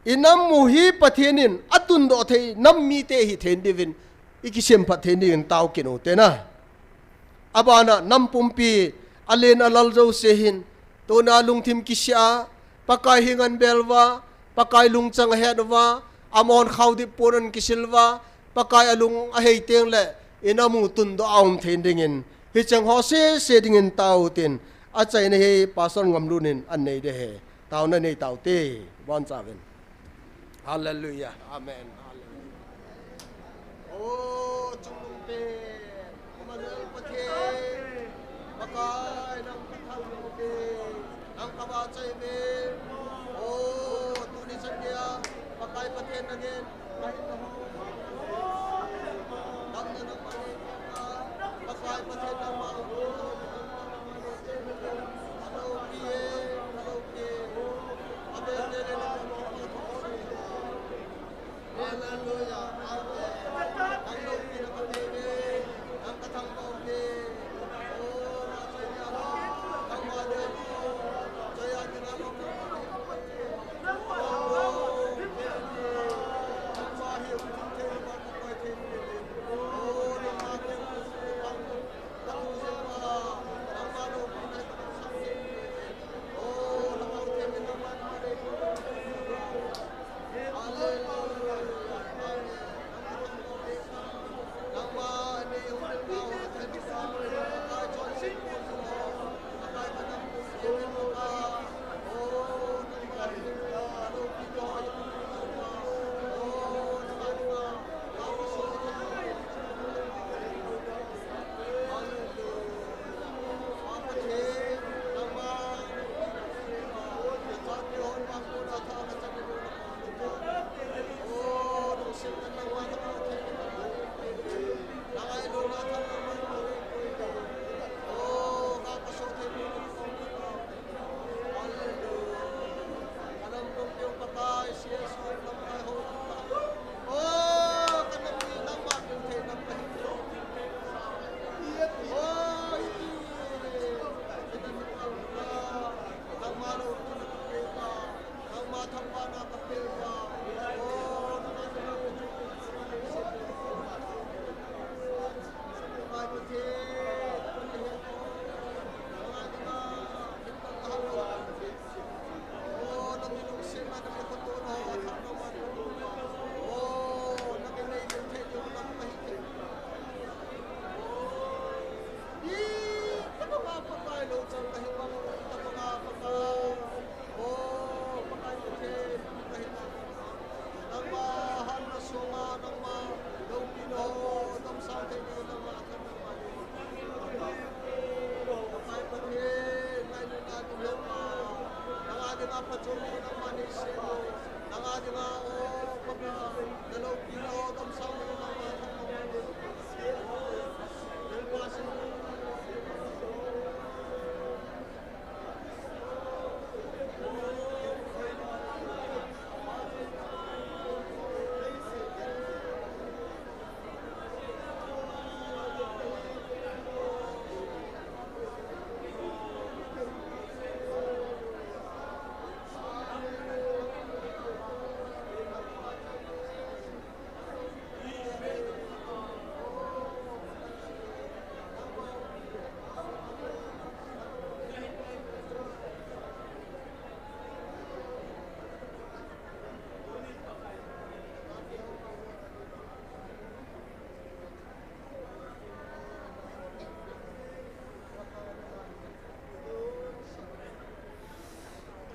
inam mu hi pathinin atun do thei nam mi te hi then divin ikisem pathin taw kinu te na abana nampumpi alen alal zo sehin tona lungthim kisya pakai hingan belwa pakai lungchang hedwa amon khawdi poran kisilwa pakai alung a heiteng le inamu tundo aum thendingin hichang hose sedingin tautin achai ne he pason ngamlunin annei de he tauna nei taute bon chaven hallelujah amen hallelujah oh chungte pakai nang kathau be nang kawa chai be oh tu ni sandia pakai pathen again kahit na ho dam na nang mali pakai pathen na ma hello pie abe le hallelujah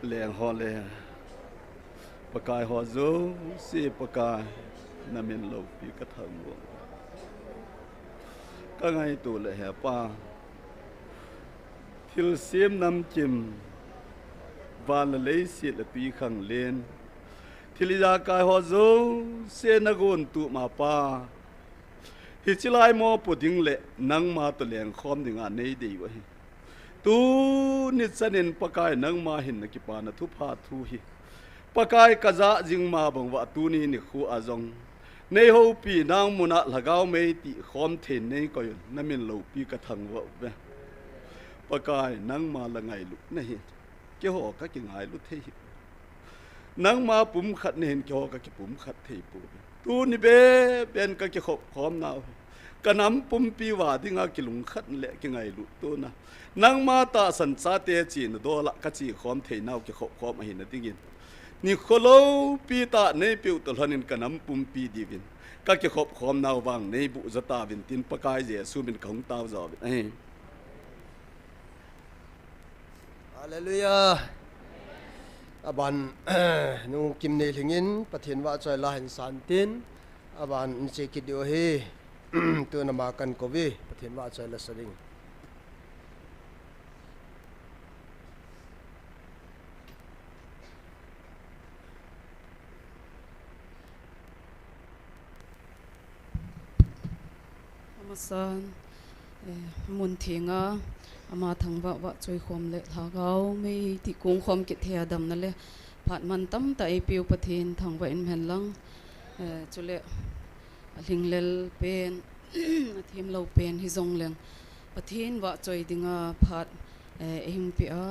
leng ho le pakai ho zo si pakai namin lo pi ka thang lo ka ngai tu le ha pa thil sim nam chim van le si le pi khang len thiliya kai ho zo se na gon tu ma pa hi chilai mo puding le nang ma to leng khom dinga nei dei wa hi tu ni chanin pakai nang ma hin na ki pa na thu pha thu hi pakai kaza jing ma bang wa tu ni ni khu azong nei ho pi nang muna lagaw mei ti khom then nei ko yun namin lo pi ka thang wa be pakai nang ma la ngai lu na hi ke ho ka ki ngai lu the hi nang ma pum khat ne hin ke ho ka ki pum khat thei pu tu ni be ben ka ki khom naw ka nam pum pi wa dinga ki lung khat le ki ngai lu tu na nang ma ta san cha te chi na do la ka chi khom thei naw ki khom a hin na tingin ni kholo pi ta nei piu to hanin ka nam pum pi divin ka ki khom naw wang nei bu zata vin tin pakai je su min khong taw zo ai
Hallelujah. Aban nung kim nei lingin pathin wa choi la hin san tin aban che ki dio he tu na ma kan ko vi pathin wa choi la saring
amasan mun thinga ama thangwa wa choi khom le thagau me ti kung khom ki thea dam na le phat man tam ta e piu pathin thangwa in men lang chule linglel pen thim lo pen hi zong leng pathin wa choi dinga phat ehim pia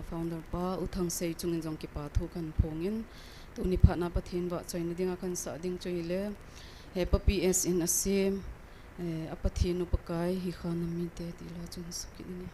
founder pa uthang sei chungin jong ki pa thu kan phongin tuni phat na pathin wa choi ni dinga kan sa ding choi le he papi s in asim apathinu pakai hi khana mi te ti la chun sakini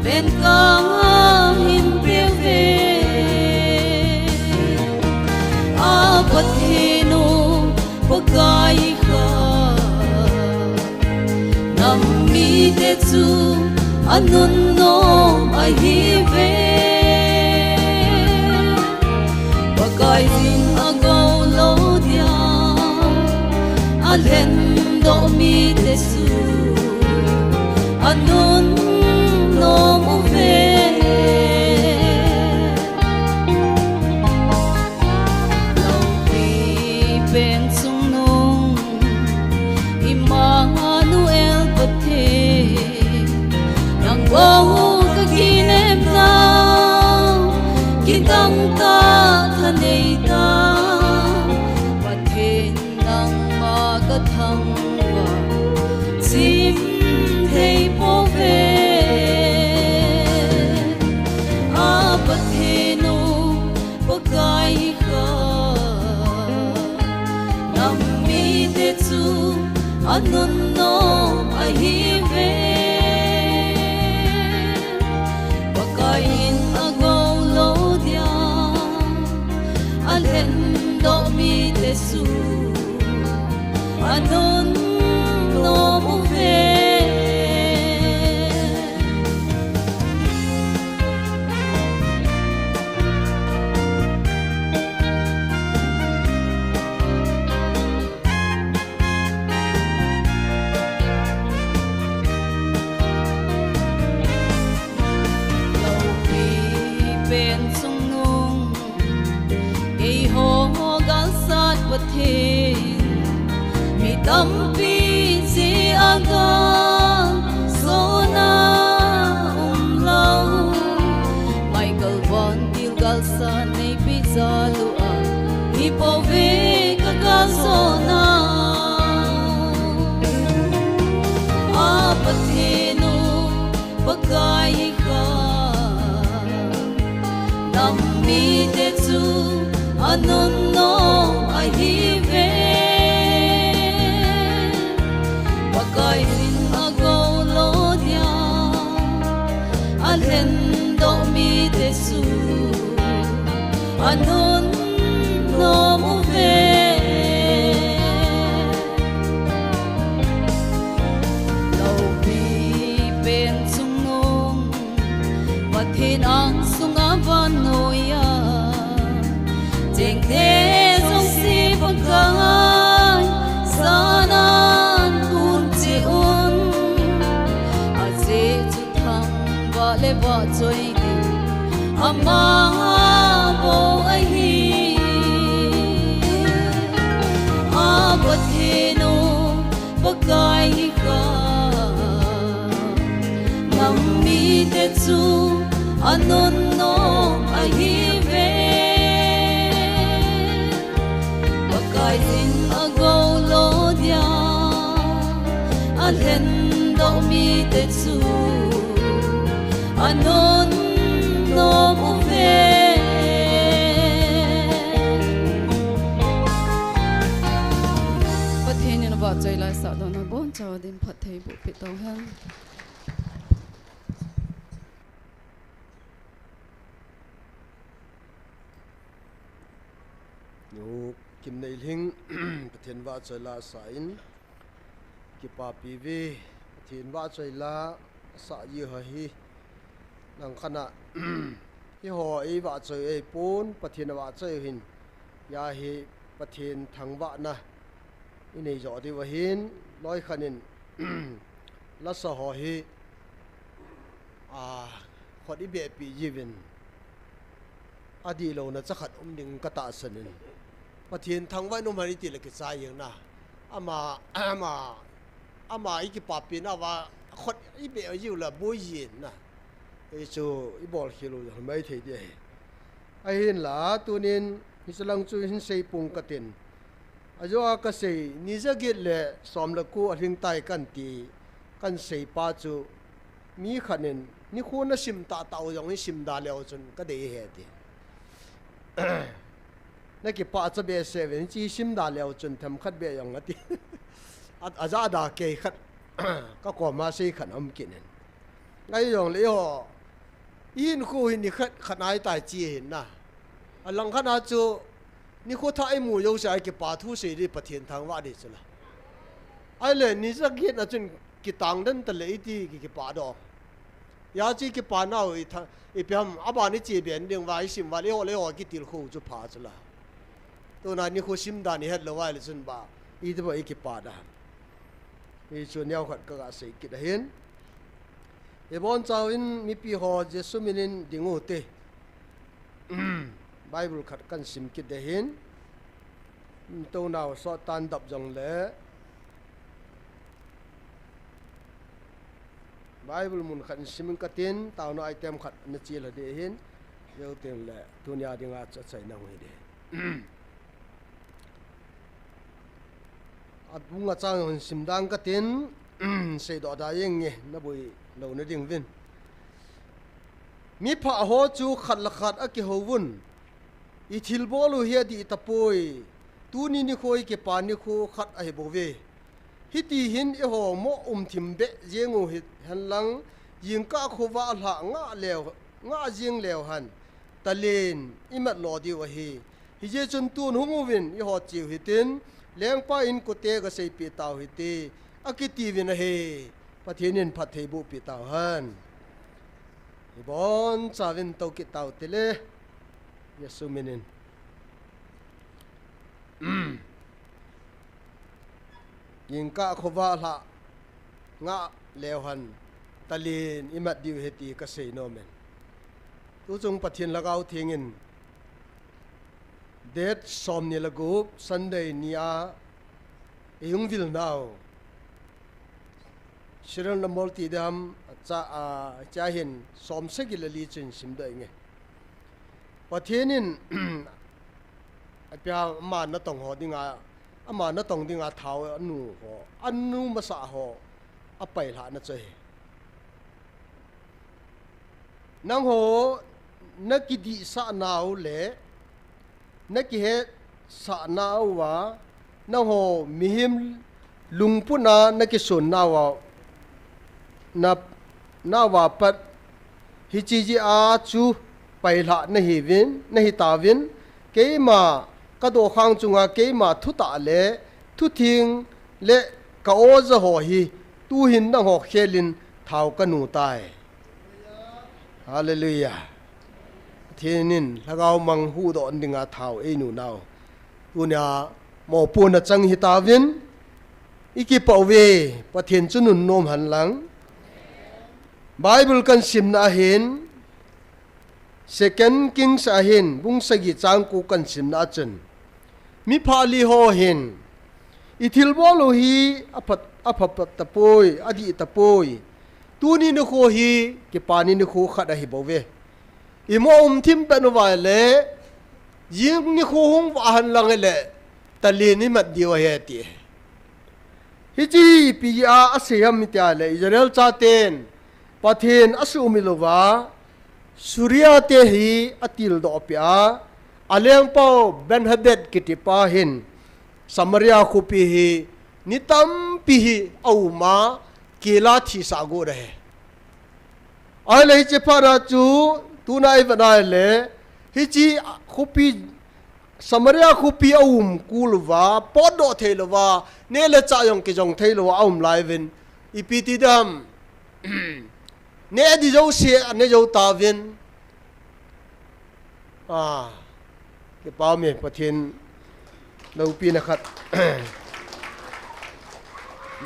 bên cang him piu ve a pathinu pakai kha nam mi te chu anun no a hi ve pakai din a go lo dia a len do mi te chu anun no mu ve lo pi ben sung nong Emmanuel pathe
anun no ahive pakain agaw lo dia alhen do mi tesu anun no muve mi tâm pi si aga sona lâu Michael Von Tilgal sa nei pi zalua ipove kaga sona apatino pagkai ka nammi tetsu anun no ahive pagkain agaw lo dia alhen do mi tesu anun no muve lo pi pen sung nong pathin ang sunga vanoya jeng te song si pagkai sanan kun chi un a se chu thang va le va choi di ama bo ai hi a pathino pagkai ka nam mi te chu anun no ai hi ve pagkain agaw lo dia alhen do mi tetsu anon no muve pathin na ba chai lai sa do na bon chaw dim phat thei bu pi taw hang
nu kim nei ling pathin wa choi la sa in ki pa pi vi pathin wa choi la sa yi ha hi nang khana hi ho ei wa choi ei pon pathin wa choi hin ya hi pathin thang wa na i nei zo di wa hin loi khanin la sa ho hi a khodi be pi yivin adi lo na chakhat ding ka ta sanin pathin thangwai no mari ti le ke cha yeng na ama i ki papi na wa khot i be yu la bo yin na e chu i bol khilu mai thei de ai hin la tunin hi salang chu hin sei pung ka tin ajo ka sei ni za git le som la ku ahing tai kan ti kan sei pa chu mi khanin ni khona sim ta taw yong ni sim da leo chun ka de he ti na ki pa cha be seven chi sim da leo chun tham khat be yong ati aza da ke khat ka ko ma sei khan am kinen ngai yong le ho in khu hin ni khat khanai tai chi hin na alang khana chu ni khu tha ai mu yo sa ki pa thu sei ri pathian thang wa de chula ai le ni za git na chun ki tang dan ta le ti ki pa do ya chi ki pa na oi tha i pyam aba ni chi ben ding wa sim wa le ho ki til khu chu pha chula to na ni khu sim da ni het lo wa le chun ba i de ba i ki pa da i chu nyao khat ka ga sei ki da hin e bon chau in mi pi ho jesu minin dingu te bible khat kan sim ki da hin to naw so tan dap jong le bible mun khat sim ka tin taw no item khat na chi la de hin yo ten le tunya dinga cha chai na wi de at bunga chang sim dang ka tin sei do da yeng nge na bui lo na ding vin mi pha ho chu khat la khat a ki ho wun i thil bolu hi di tapoi tu ni ni khoi ke pa ni khu khat a he bo ve hiti hin e ho mo thim be jengu hit han lang yin ka khuwa la nga jing lew han talin imat lo di wa hi je chun tun humuvin i ho chiu hitin leng pa in ko te ga sei pi taw hiti akiti vin he pathinin phathei bu pi taw han ibon chawin to ki taw tele yesu minin yin ka khuwa la nga lew han talin imat diu heti ka sei no men tu chung pathin lagaw thingin det som ni lagup Sunday nia yung vil now shiran la multi dam cha hin som segilali chin simda nge pathinin apya ma na tong ho dinga ama na tong dinga thau anu masa ho apai la na chei nang ho nakidi sa naw le naki he sa naw wa nang ho mihim lungpuna naki sun nawa nawa pat hichiji a chu paila na hivin na hitawin keima kado khang chunga keima thuta le thuthing le ka oza ho hi tu hin na ho khelin thau kanu tai hallelujah thinin lagaw mang hu do ndinga thau e nu naw unya mo puna chang hitawin iki pawe pathin chunun nom han lang Bible kan simna hin Second Kings ahin bung sagi chang ku kan simna chen mi phali ho hin ithil bolo hi apat tapoi adi tapoi tuni ni kho hi ke pani ni kho khada hi bowe imo thim pe no wa le yim ni kho hung wa han lang le tali ni mat diwa he ti hi chi pi a asiyam mi ta le Israel cha ten pathin asu milowa surya te hi atil do pya aleng pau ben hadet kitipa hin samaria khupi hi nitam pi hi auma kela thi sago rahe ai le che para chu tunai banai le hi chi khupi samaria khupi aum kulwa podo thelwa ne le cha yong ki jong thelwa aum laivin ipiti dam ne di jo se ne jo tavin ke pa me pathin lo pi na khat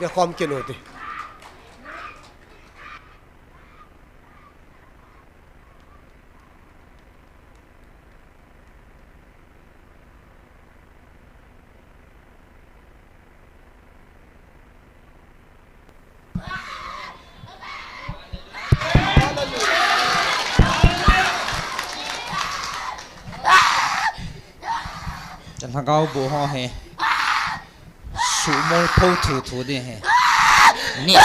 ge khom ke no ti
thằng cao bố ho he sủ môi phâu thủ đi he nè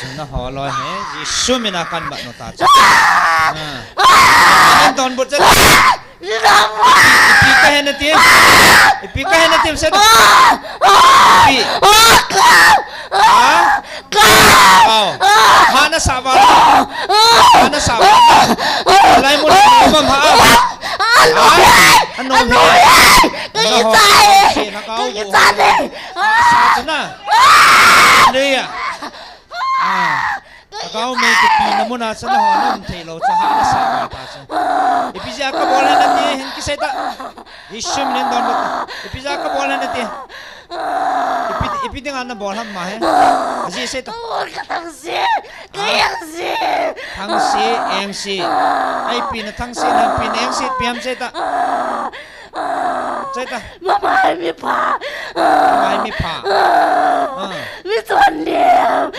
chúng nó họ lo he gì số mình là căn bạn nó ta chứ anh toàn bột chân pika he na tim sao pi hana sabar lại một mầm hả anh nói cái gì vậy sao thế nào đây kau may kipina mo na sa lahat ng telo sa hana sa mga tasa. Ipisa ka bola natin hin kiseta. Isum nin don mo. Ipisa ka bola natin. Ipiti nga na bola mahe. Kasi seta. Tangsi, engsi. Ay pina tangsi na pina engsi piam seta. Seta. Mama mi pa. Mi tuan dia.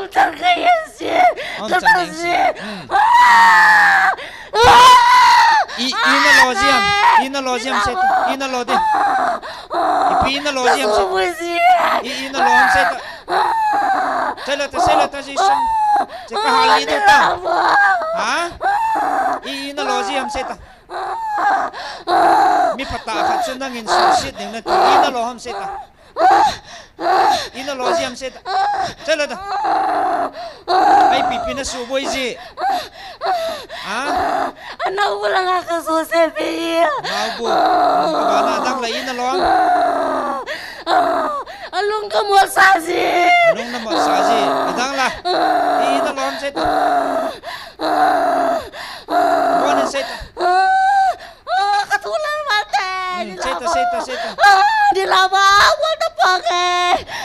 Tak kaya sih. Tak sih. Ina logiam seta. Ina lodi. Ipi ina logiam seta. Ina logiam seta. Sela sisam. Ceka hal itu ta. Ha? Ina logiam seta. Mi patah kat senangin susit dengan ina loham seta. ina lo jam se chala ta ai pipi na su boy ji
Anak pulang aku susah pi.
mau bu bana dang la ina lo
Alung kamu saji.
nong na ma sa ji dang la ina lo se ta bon se ta
Ketulan mati.
se ta
Di lama what the fuck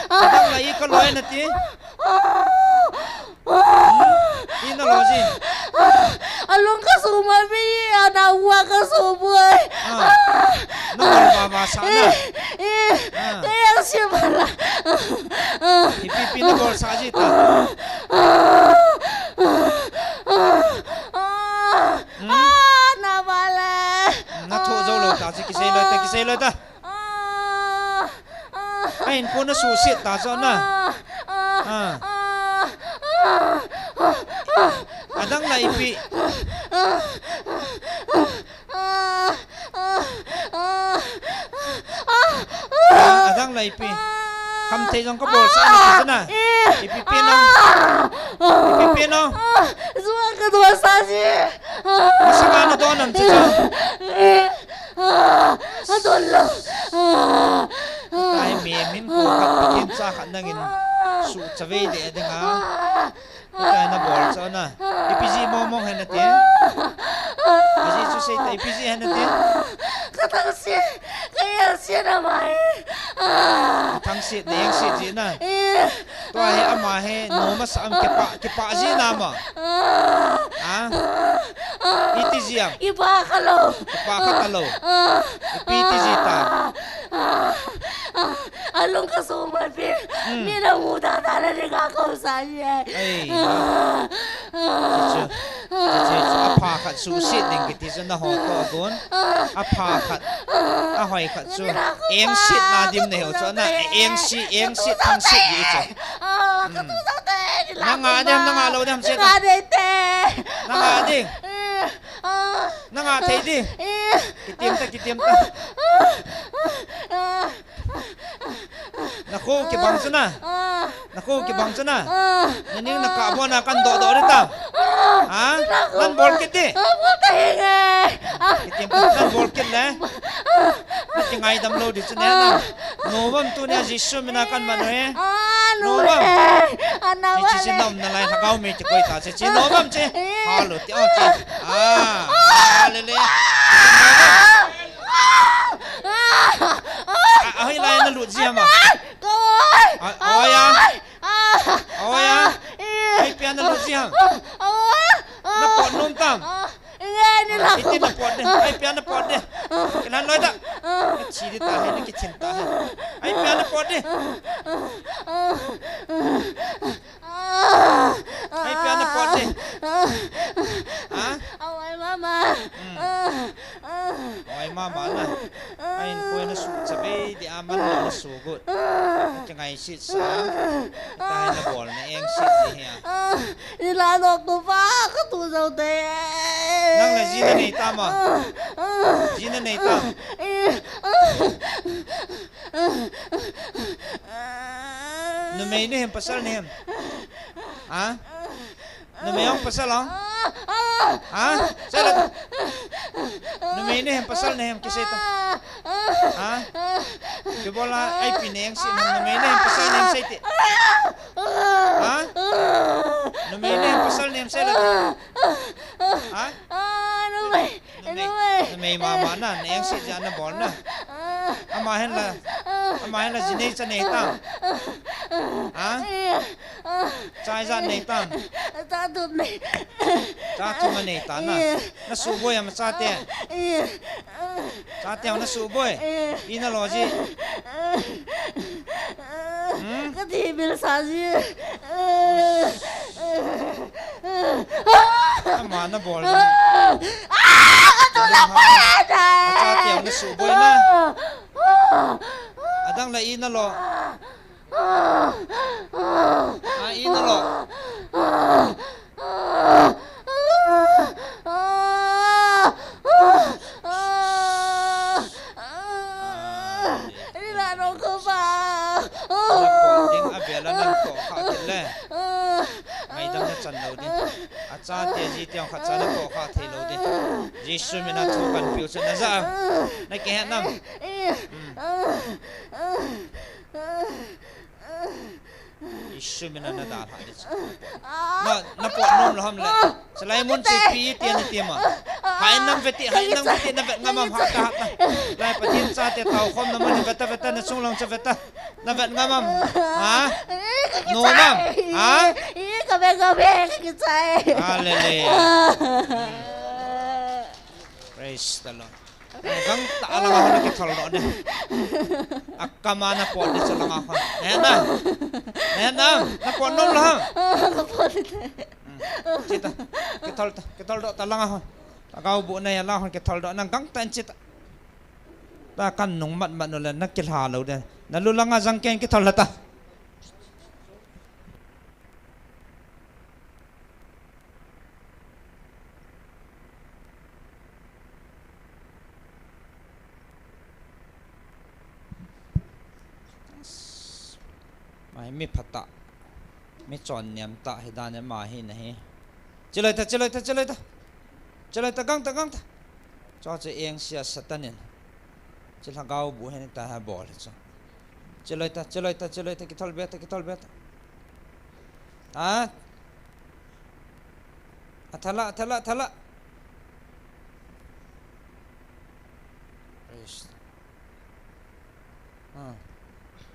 dang la i ka lo na ti ina lo ji
Alung kasuma pi. Anak gua kasuma.
no ma sa na
Kayak siapa lah.
pipi na bol sa ji ta
Nabale.
na tho zo lo ta ji ki se lo ta ai pun na su sit ta zo na adang la ipi adang la ipi kam te jong ko bol sa na ipi pin no
Semua kedua saji.
masama na do nam chi jo
Tolong.
tai me min ko khat pikin sa khat nangin su chave de adanga ta na bol sa na ipiji momong hen na te aji su se ta ipiji hen na te
Kata si. Kayak si namai.
thang sit ne yang sit ji na to he ama he no ma sam ke pa ji na ma iti ji am
Iba kalau.
pa ka talo ipiti ji ta
Alung kasuma pi. Mina muda tala ni kakau saya.
ai apa khat su sit ning ki ti na ho to gon apa khat a hoi khat su eng sit na dim ne ho cho na eng sit thang sit ji cho
Katu sate.
na nga lo dam sit
Ada te.
na nga ding na nga thei di kitim ta nako ki bang sana naning nakabo na kan do rita nan bol kiti kitim nan bol kit le natingai dam lo di chane na novam tu ne jisu mina kan mano he novam chi chi nom na lai thakau me chi koi ta chi novam che halo ti o chi le ai lai na lu ji ma oya ai pian na lu ji ha na pot nom tam iti na pot de ai pian na pot de kenan loi ta chi di ta he na ki chin ta he ai pian na pot de ai pian na pot de
Awai mama.
oi mama na ai koi na su chabe di aman na su gut changai sit sa ta na bol na eng sit ji ha
Ilanok tu pa katu sao te.
nang la ji na nei ta ma ji na nei ta no me ne hem pasal ne hem no me ong pasal ang sala no me ne hem pasal ne hem kiseta ke bola ai pineng si no me ne hem pasal ne hem sete no me ne hem pasal ne hem sala no me mama na ne yang si jana bol na ama hen la jine cha ne ta chai za ne ta
Ta tu này.
cha thu ma ne ta na su boy am cha te na su boy ina lo ji
Cái gì bị sao gì?
ama na bol
Tôi làm gì
cha
đây?
te na su boy na adang la ina lo ina lo
Đi là đồ cơ mà.
ngày đâm nó chân lâu đi à cha tiền gì tiền khát cha nó bỏ khát thấy lâu đi Jesus mình là thu cần biểu chân nó ra này cái hẹn năm Jesus mình là nó đào hại đi nó bỏ nôm là hâm lại sẽ lấy muốn chơi pi tiền thì tiền mà hãy năm về tiền nó vẹn ngâm hạt cả lại phải tiền cha tiền tàu không nó mình vẹt nó sung lòng cho vẹt nó vẹn ngâm hả nôm hả
Gabi cái trái
Hallelujah praise the Lord gang ta lang ako nakithol do de akama na po de sa lang ako ayan na napon nom lang chita kithol do ta lang ako tagaw bu na yan lang kithol do nang gang tan chita ta kan nung mat no la nakilhalo de nalulang nga jangken kithol ta mai mi phata mi chọn niệm ta hay đan niệm mà hi này chơi ta gang ta cho chơi em xia satan nên chơi thằng gấu bù hay ta hay bỏ lại cho chơi ta cái thol bet à thala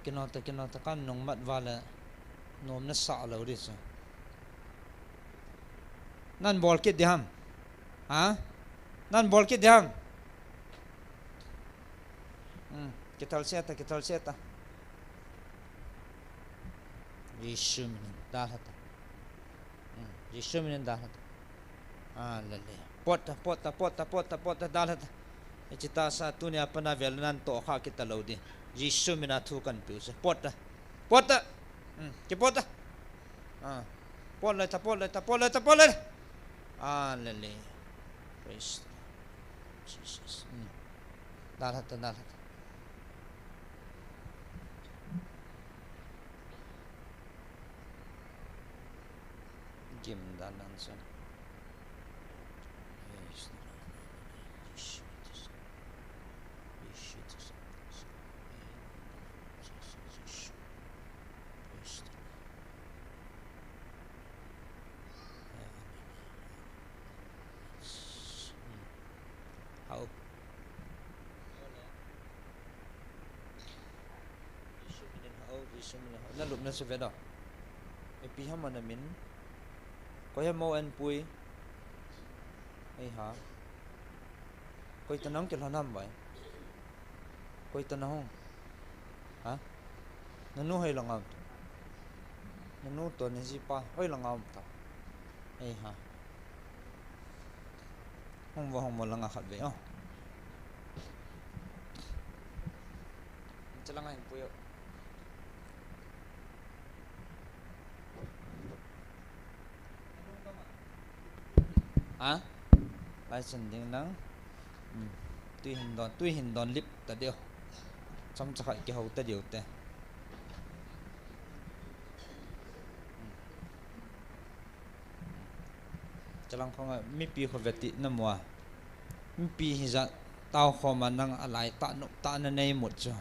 kinota kan nong mat wala nom na sa lo ri so nan bol kit diham ha nan bol kit diham kital seta Yeshua min dahat Yeshua min dahat lale pota dahat icita sa tunia panavel nan to kha kitalo di Jesus mina thu kan piu se pota ke pota pol le lele praise Jesus dalat gim dalan sa na lup na sa vedo e pi ha manamin ko ya mo an pui ai ha koi tanang ke lanam bai koi tanang ha nanu hai langam nanu to ne ji pa hoi langam ta ai ha hong mo langa khat ve chalang ai puyo lại chân tiếng nắng tuy hình đòn lip ta điều trong chắc hại cái hậu ta điều te cho lăng không mi pi khó vẹt tị năm mùa mi pi hình dạng tao khó mà năng lại tạ nên này một chỗ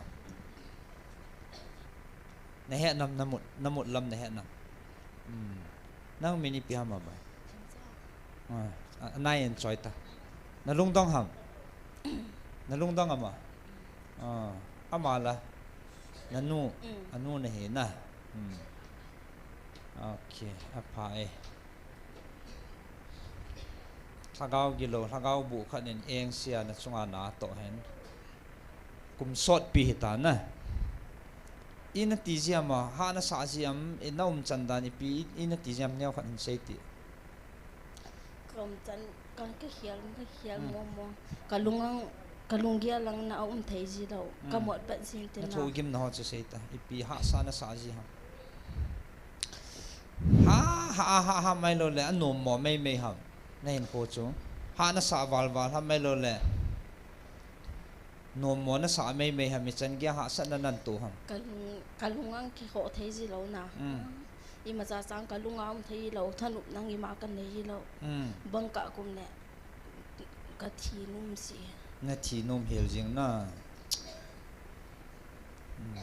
này hẹn năm một lâm này hẹn năm năng mini pi ham mà nay enjoy ta nalung dong ham ama amala anu ne he na okay apai thagau gilo thagau bu khanin eng sia na chunga na to hen kum sot pi hita na ina tijiam ha na sa jiam inaum chandani pi ina tijiam neu khan seiti
Krom chan kan cái hial mo kalungia lang na om thei ji lo kamot pat sin te
na
na
thu gim na ho che seita ipi ha sa na sa ji ha mai lo le anom mo mai ham nei ko chu ha na sa wal ha mai lo le nom mo na sa mai ham mi chan gya ha sa na nan tu ham
kalungang ki ho thei ji lo na ima cha sang ka lunga thei lo thanu nang ima kan nei lo bang ka kum ne ka thi num si
na thi num hel jing na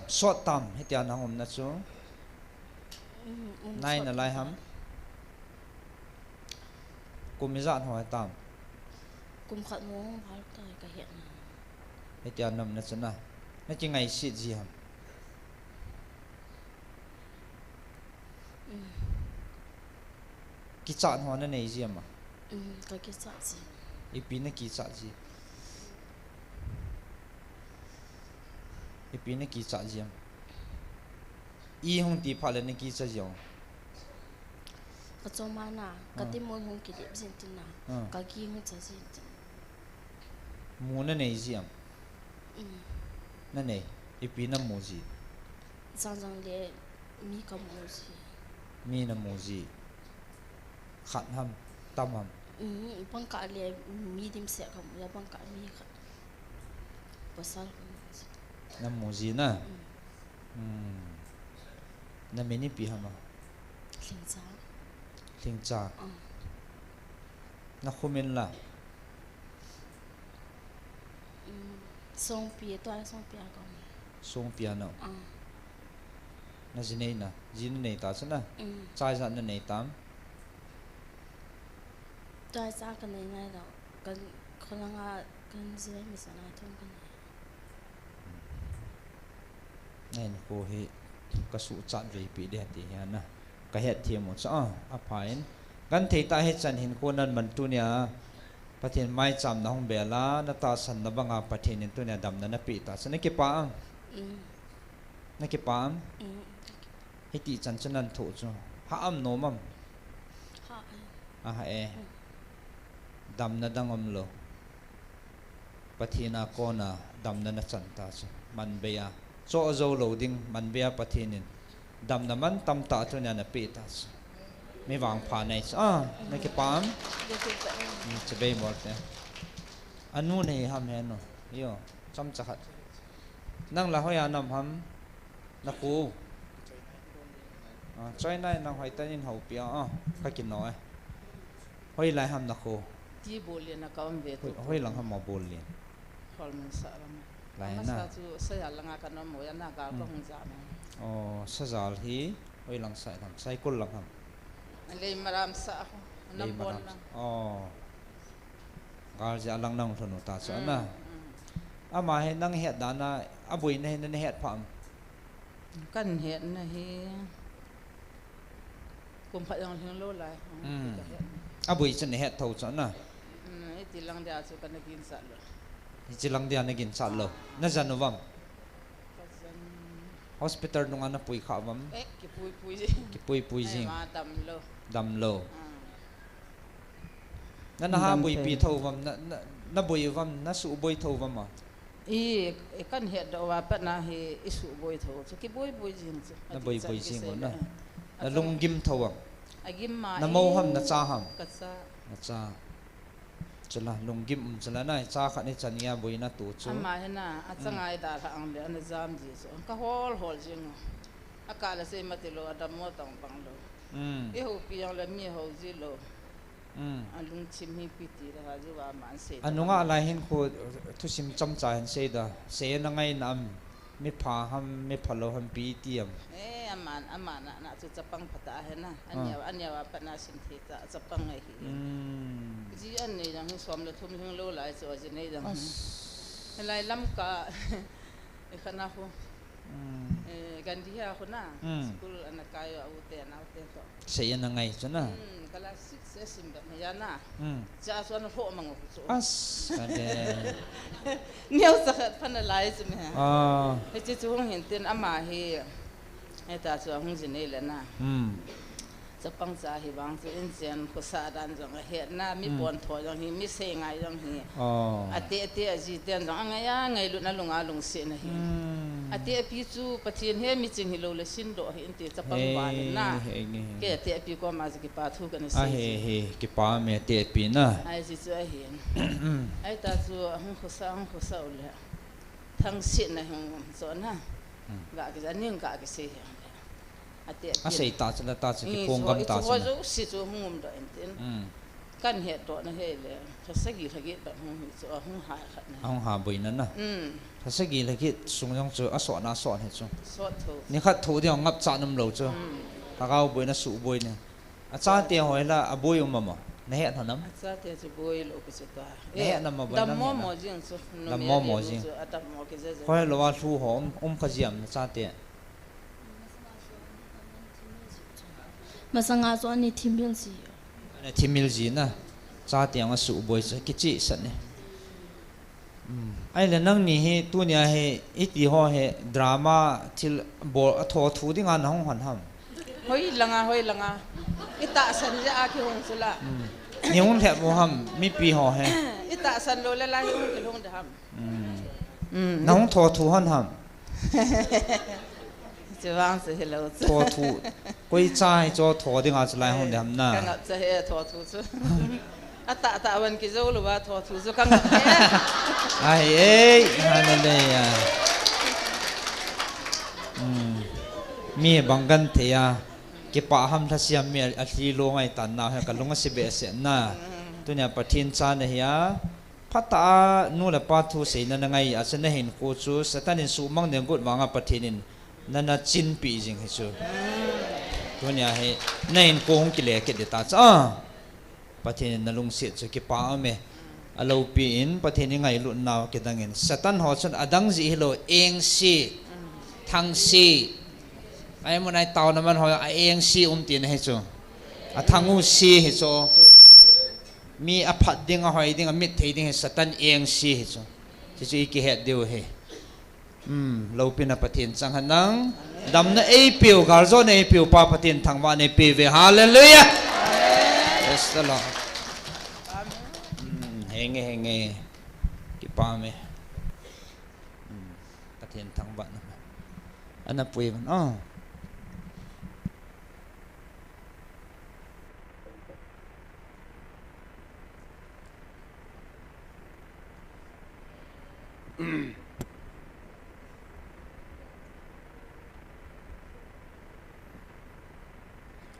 short tam hetian hangom na chu nai na lai ham kum izat hoi tam
kum khat mo phal tai ka hiện
hetian nam na chuna na chi ngai si ji ham ki chat ho na nei ji ma
ka ki sa ji
ipi na ki chat ji ipi na ki chat ji am i hong ti pha le na ki cha jong
ka choma na ka ti mo hong ki lep sin tin na ka ki mo cha sin tin
mu na nei ji am na nei ipi na mu ji
sang sang le mi ka mo ji
mi na mu ji khat ham tam ham
bang ka le mi dim se ka mo bang ka mi ka pasal ka mo ji
na mu ji na na meni pi ham thing cha na khumen la
song pi to song pi ka mo
song piano na jinei na jin nei ta chana chai za na nei tam
to sa ka nei nai lo kan khonanga kan zai mi sana thong kan
nen ko hi ka su chat ve pi de ti ya na ka het thiam mo cha a phain kan thei ta he chan hin ko nan man tu nya pathin mai cham na hong bela na ta san na banga pathin tu nya dam na pi ta san ke pa na ke pa he ti chan chanan tho chu ha am no mam ha e dam na dangom lo pathina ko na dam na na chan ta chu man be ya so zo loading man be ya pathinin dam na man tam ta tu nya na pi ta mi wang pha nei na ke pam che be mo te anu nei ham he no yo cham cha khat nang la hoya nam ham na ku choi nai nang hoi ta in ho pia ka kin no hoi lai ham na ku
ti bolien na kaum ve tu
hoi lang ham ma bol lien
khol man sa ram
lai
na
na
sa chu sa ya langa ka no mo ya na ka ko hung ja na
sa zal hi hoi lang sai tham sai kul lang ham
le maram sa ko na bon na
gal ja lang nang thonu ta cha na ama he nang het da na abui na he na het pham
kan het na hi kum pha yang hing lo lai
abui chen het tho cha na
ai ti lang dia chu kan kin sa lo
chi lang dia na gin sa lo na januwam hospital nung ana pui kha wam ki pui jing
ma
dam lo na ha bui pi tho wam na bui wam na su bui tho wam ma
e kan het do wa pa na hi isu boi tho chu ki boi jing chu
na bui jing na na lung gim tho wam
agim ma
na mo ham na cha ham
ka sa
na cha chala lung gim chala na cha kha ni chania bui na tu chu
ama he na a changai da ra ang le an jam ji so ka hol jing akala se matilo adam mo tang pang lo e ho pi yang le mi ho ji lo alung chim hi piti ra ju wa man se
anunga lai hin ko thu sim cham cha han se da se na ngai nam mi pha ham mi phalo ham pi tiam
aman na chu chapang phata he na anya wa pa na sim the ta chapang ai hi ji an nei jang som le thum hing lo lai so ji nei jang lai lam ka e khana ho gandhi ha ho na school anakai au te to
se na ngai chana
kala 6 sim da ya na cha so na ho mang so
kade
neu sa khat panalize me he chi chu hong hin ten ama hi e ta chu hong ji nei le na chapang cha hi bang chu in chen ko sa dan jong he na mi bon tho jong hi mi se ngai jong hi ate ji ten jong anga ya ngai lu na lunga lung se na hi ate pi chu pathin he mi ching hi lo le sin do hi inte chapang ba na ke ate pi ko ma ji pa thu kan se
he ki pa me te pi na
ai ji chu a hi ai ta chu hong ko sa le thang sin na hong so na ga ki ning ga ki se
sei ta chla ta chi pong gam ta
so so si so hum da enten kan he to na he le thasagi thagi ba hum so hum ha khat na
hong ha boi na na thasagi lagi sung jong chu aso na so he chu
so tho
ni khat thu diang ngap cha nam lo chu takau boi na su boi ne a cha te hoi la a boi um ma na he thanam
cha te chu boi lo ku se ta
he na ma boi na
dam mo jing so
dam mo jing
atam mo ke ze
hoi lo wa thu hom khajiam na cha te
masanga zo ni thimbil si
na thimil ji na cha tiang a su boi cha ki chi san ne ai le nang ni he tu nya he iti ho he drama til bo a tho thu ding an hong han ham
hoi langa ita san ja a ki hong sula
ni hong the bo ham mi pi ho he
ita san lo la la hi hong ki hong da ham
na hong tho thu han ham
จะวางสิเราจะ
tho thu koi chai cho tho ding a chlai hong dam na
กังจะเฮทอทูซุอะตะวันกิโซหรือว่าทอทูซุกังเฮ
ai ei hallelujah mi bangan the ya ke pa ham tha siam mi a thli lo ngai tan na ha ka lunga se be se na tu nya pathin cha na ya phata nu la pa thu se na ngai a se na hin ko chu satanin su mang ne gut wanga pathinin nana chin pi jing he chu tu nya he nain ko hong ki le ke de ta cha pathin na lung se chu ki pa me alo pi in pathin ngai lu naw ke dangin satan ho chun adang ji hilo eng si thang si ai mo nai taw na man ho a eng si tin he chu a thangu si he chu mi a phat ding a hoi ding a mit thei ding he satan eng si he chu chi ki he deu he lo pin a pathin chang hanang dam na e piu gar zo ne piu pa pathin thangwa ne pi ve hallelujah yes the lord henge ki pa me pathin thangwa na ana pui man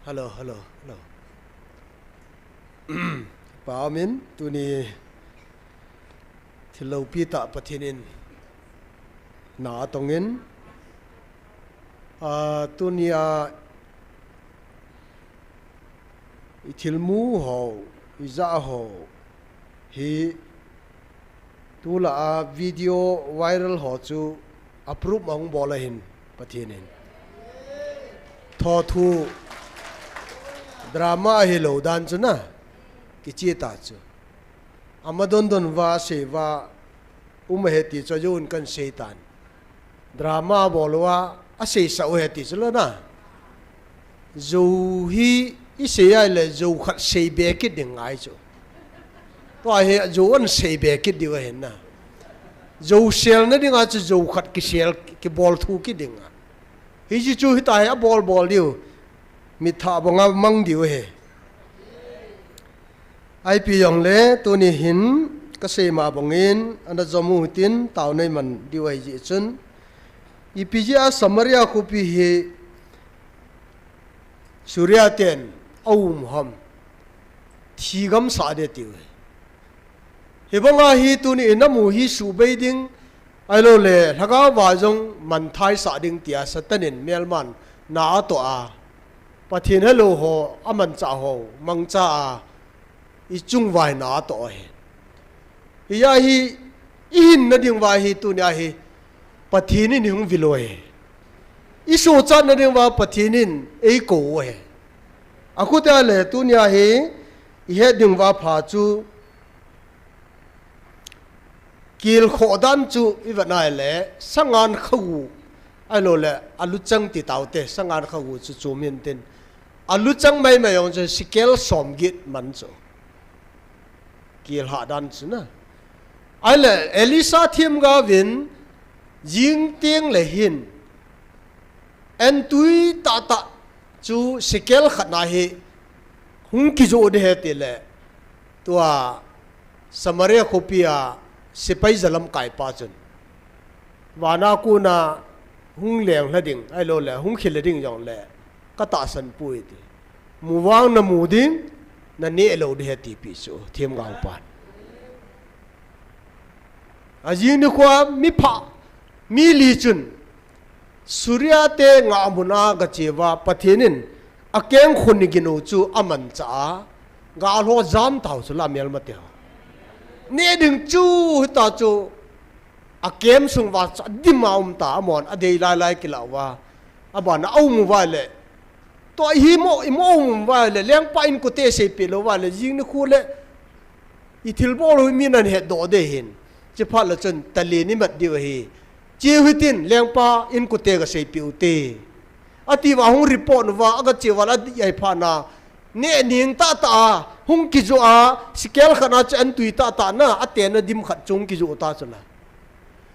hello pa min tu ni thilo pi ta pathinin na tongin tu nia ithilmu ho iza ho hi tu la video viral ho chu approve mong bola hin pathinin tho thu drama hi lo dan chu na ki chi ta chu amadon don wa se wa he ti cho yun kan shaitan drama bolwa a se sa he ti chu na zo hi i se ai le zo khat se be ki ding ai chu to he zo an se be ki di wa hen na zo sel na ding a chu zo khat ki sel ki bol thu ki ding a hi ji chu hi ta a bol diu mi tha bonga mang diu he ai pi yong le tu ni hin ka se ma bongin ana zomu tin taw nei man diu ai ji chun i pi ja samaria ko pi he surya ten aum ham thigam sa de ti he bonga hi tu ni na mu hi su beiding ai lo le thaga wa jong man thai sa ding tia satanin melman na to a pathin hello ho aman cha ho mang cha i chung vai na to he ya hi in na ding wa hi tu nya hi pathin ni hung viloi i so cha na ding wa pathinin ei ko he aku ta le tu nya hi i he ding wa pha chu kil khodan chu i va nai le sangan khu ai lo le alu chang ti taw te sangan khu chu chu min tin alu chang mai mai yong chu sikel som git man chu kil ha dan chu na ai le elisa thim ga win jing tieng le hin en tui ta ta chu sikel khat na hi hung ki jo de he te le tua samaria khopia sipai zalam kai pa chun wana ku na hung leng hlading ai lo le hung khil ding jong le ka ta san pui ti mu wang na mu ding na ne lo de ti pi so thiam gao pan a jing ni kwa mi pha mi li chun surya te nga muna ga chewa pathenin akeng khun ni ginu chu aman cha ga lo jam tau chu la mel ma te ne ding chu ta chu akem sung wa cha di maum ta mon a dei lai lai ki la wa a ba na au mu wa le to hi mo mu wa le leng pa in ko te se pe lo wa le jing ni khu le i thil bo lo mi nan he do de hin che pha la chen ta le ni mat di wa hi che hu tin leng pa in ko te ga se pe u te ati wa hung report wa aga che wala di ai pha na ne ning ta ta hung ki zo a sikel khana chen tui ta ta na ate na dim khat chung ki zo ta chula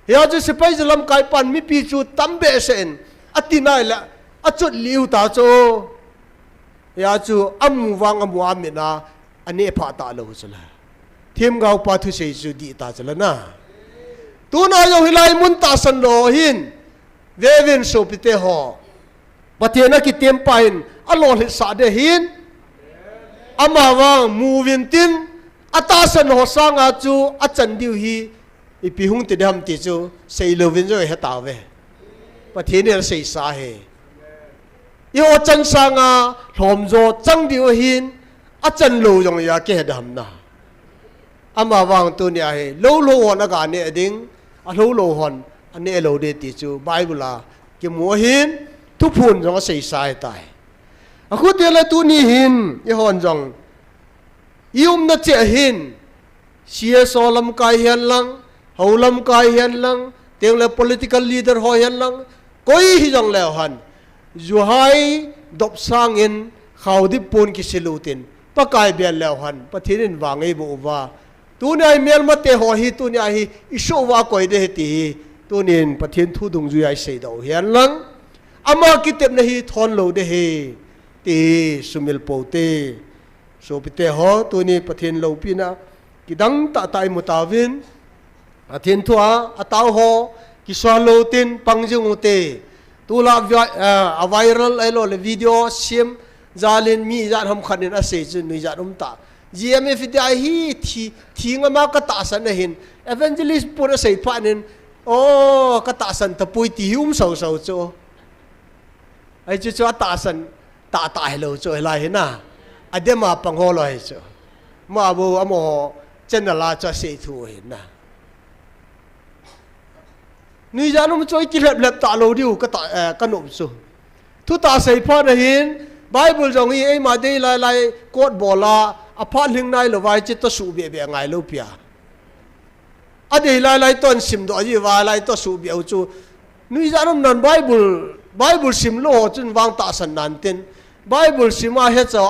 ya ju se pai zalam kai pan mi pi chu tambe sen ati nai la achut liu ta cho ya chu amu wang amu amina ane pha ta lo chula thim gau pa thu sei chu di ta chula na tu na yo hilai mun ta san lo hin veven so pite ho patena ki tem pain alol sa de hin ama wang mu vin tin ata san ho sanga chu achan diu hi ipi hung te dam ti chu sei lo vin jo he ta ve pathene sei sa he yo chan sanga thom jo chang diu hin achan lo jong ya ke dam na ama wang tu nya he lo lo on aga ne ding a lo lo hon ane lo de ti chu bible la ki mo hin thu phun jong sei sai tai a khu te la tu ni hin i hon jong yum na che hin sia solam kai hian lang holam kai hian lang teng le political leader ho hian lang koi hi jong le han zu hai dop sang in khau di pun ki silutin pa kai bel le han pathirin wangai bu wa tu nai mel ma te ho hi tu nya hi iso wa koi de ti tu nin pathin thu dung ju ai sei do hian lang ama kitep na hi thon lo de he ti sumil po te so pite ho tu ni pathin lo pi na kidang ta tai mutawin athin thua ataw ho ki swalo tin pangjung te tu la a viral ai lo le video sim zalin mi zan ham khanin a se chu ni zan ta gmf dai hi thi nga ma ka ta san hin evangelist pura sei pha nin o ka ta san ta pui ti hum so so chu ai chu ta san ta hello chu lai hina adema pangholo hai chu ma bu amo chen la cha sei thu hin na ni janum choi ki lep ta lo diu ka ta ka nom su thu ta sei pha na hin bible jong hi ei ma de lai kot bola a pha ling nai lo vai chi to su be ngai lo pia a de lai ton sim do ji wa lai to su be chu ni janum non bible sim lo chun wang ta san nan tin bible sim a he cha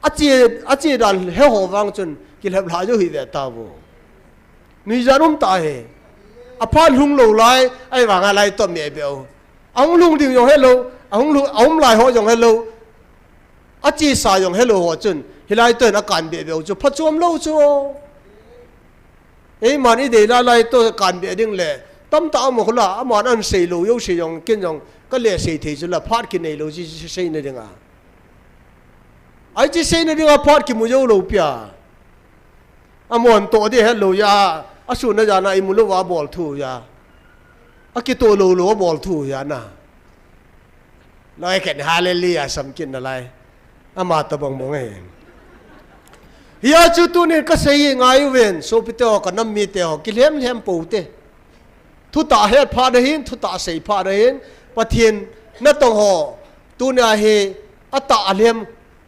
a chi dan he ho wang chun ki lep la jo hi ve ta bo ni janum ta he a pha lung lo lai ai wang a lai to me be ang lung ding yo hello ang lai ho yong hello a chi sa yong hello ho chun hilai to na kan be chu pha chom lo chu ei mani de lai to kan be ding le tam ta mo khla aman an sei lo yo sei yong ken yong ka le sei the chu la phat ki nei lo ji sei na ding a ai chi sei na ding a phat ki mu yo lo pya amon to de hello ya asu na jana imu lo wa bol thu ya akito lo bol thu ya na lai ken hallelujah sam kin na lai ama ta bang mong he ya chu tu ne ka sei ngai wen so pito ka nam mi te ho kilem lem po te thu ta he pha de hin thu ta sei pha de hin pathian na tong ho tu na he ata alem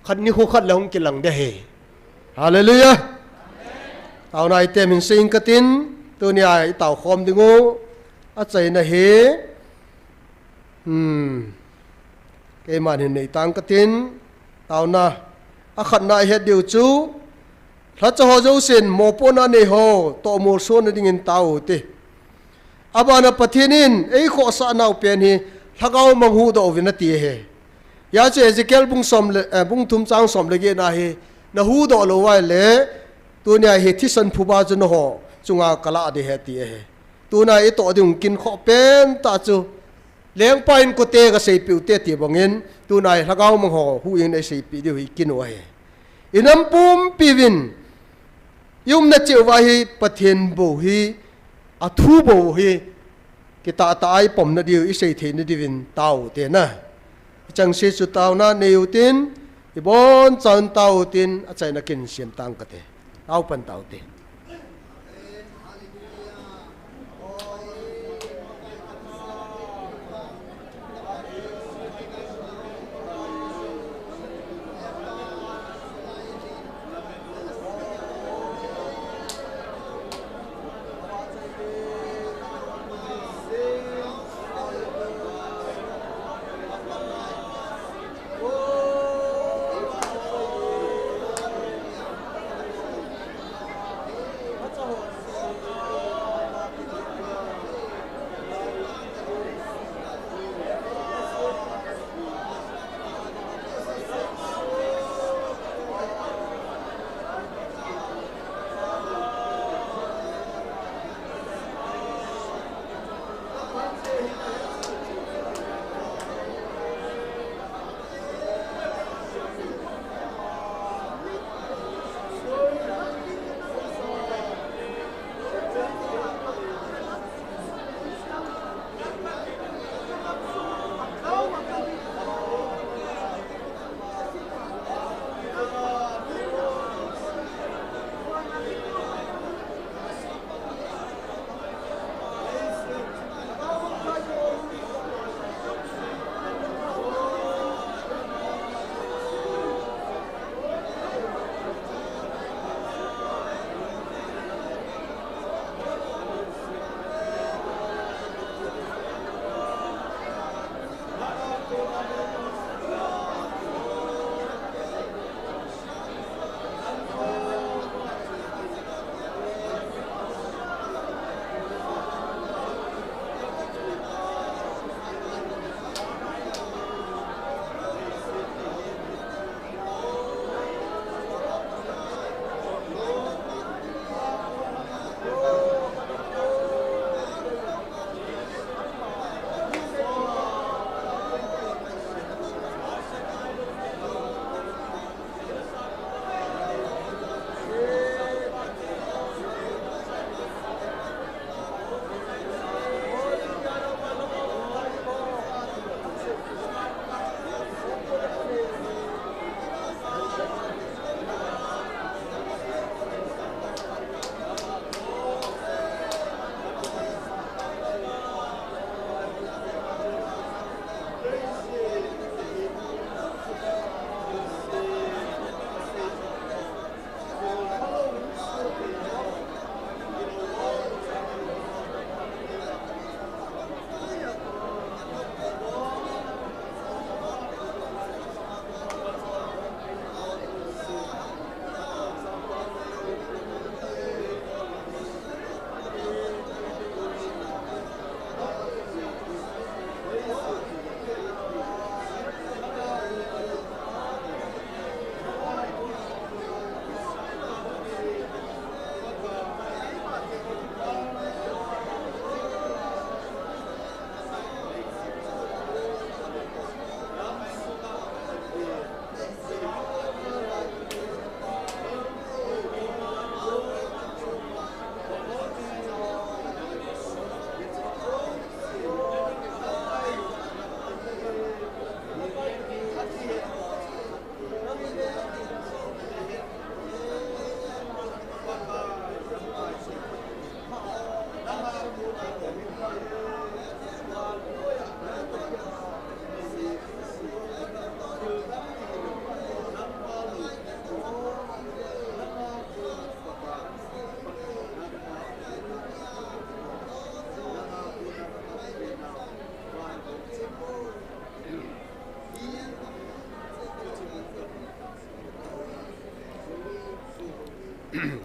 khan ni khu khat long ki lang de he hallelujah tao này tem mình sinh cái tin tôi này tao khom đi ngô à chạy này he cái màn hình này tăng cái tin tao na à khẩn này hết điều chú thật cho họ dấu xin một bốn anh này ho to một số này đi tao thế à bà na patinin ấy khó sa nào bên hi thằng mang hu đồ viên ti he ya chứ Ezekiel bung som bung thum trang som lagi na he na hu đồ lo vai le tu nia he thi san phuba chu no ho chunga kala de he ti he tu na e to ding kin kho pen ta chu leng pain ko te ka sei piu te ti bangin tu nai lagau mang ho hu in ei sei pi di hui kin wa he inam pum piwin yum na chiu wa hi pathian bo hi athu bo hi kita tai pom na diu i sei the na divin tau te na chang se su tau na neu tin i bon chan tau tin a chai na kin siam tang ka te au pan tau te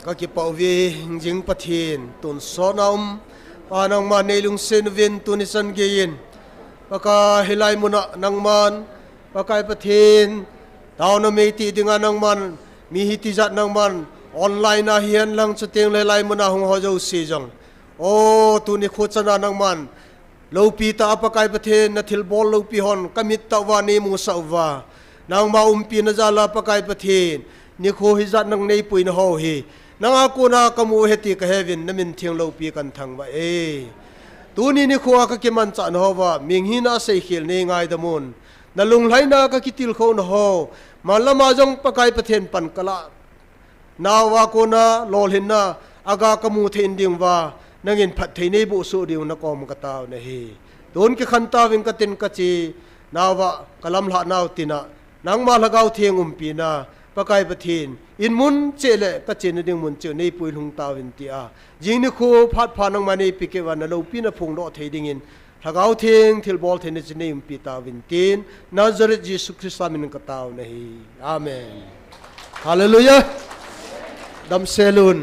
ก็กิปอวีจิงปะเทียนตุนสอนอมปานังมาในลุงเซนเวนตุนิสันเกียนปากาฮิไลมุนะนังมันปากายปะเทียนดาวนเมติดิงานังมันมีฮิติจัดนังมันออนไลน์นาเฮียนลังสเตียงไลมุนะหงฮอเจ้าซีจังโอ้ตุนิขุดสนานังมัน lo pi ta apakai pathe na thil bol lo pi hon kamit ta wa ne mu sa wa nang ma pi na jala pakai pathe ni kho hi zat nang nei pui na ho hi nang a ko na kamu heti ka heaven na min thiang lo pi kan thang ba tu ni kho ka ke man cha no wa ming hi na sei khil ne ngai da mun na lung lai na ka kitil kho no ho malama jong pakai pathen pan kala na wa ko na lol hin na aga kamu thein ding wa nangin phat thei nei bu su diu na kom ka taw na hi don ke khan ta wing ka tin ka chi nawa kalam la naw tina nang ma lagaw thieng pi na pakai pathin in mun chele ka chen ding mun che nei pui lung taw in ti a jing ni khu phat pha nang ma nei pi ke wa na lo pi na phung do thei ding in lagaw thieng thil bol thein ni nei pi taw in tin Nazareth Jesus Christ min ka taw na hi amen hallelujah dam selun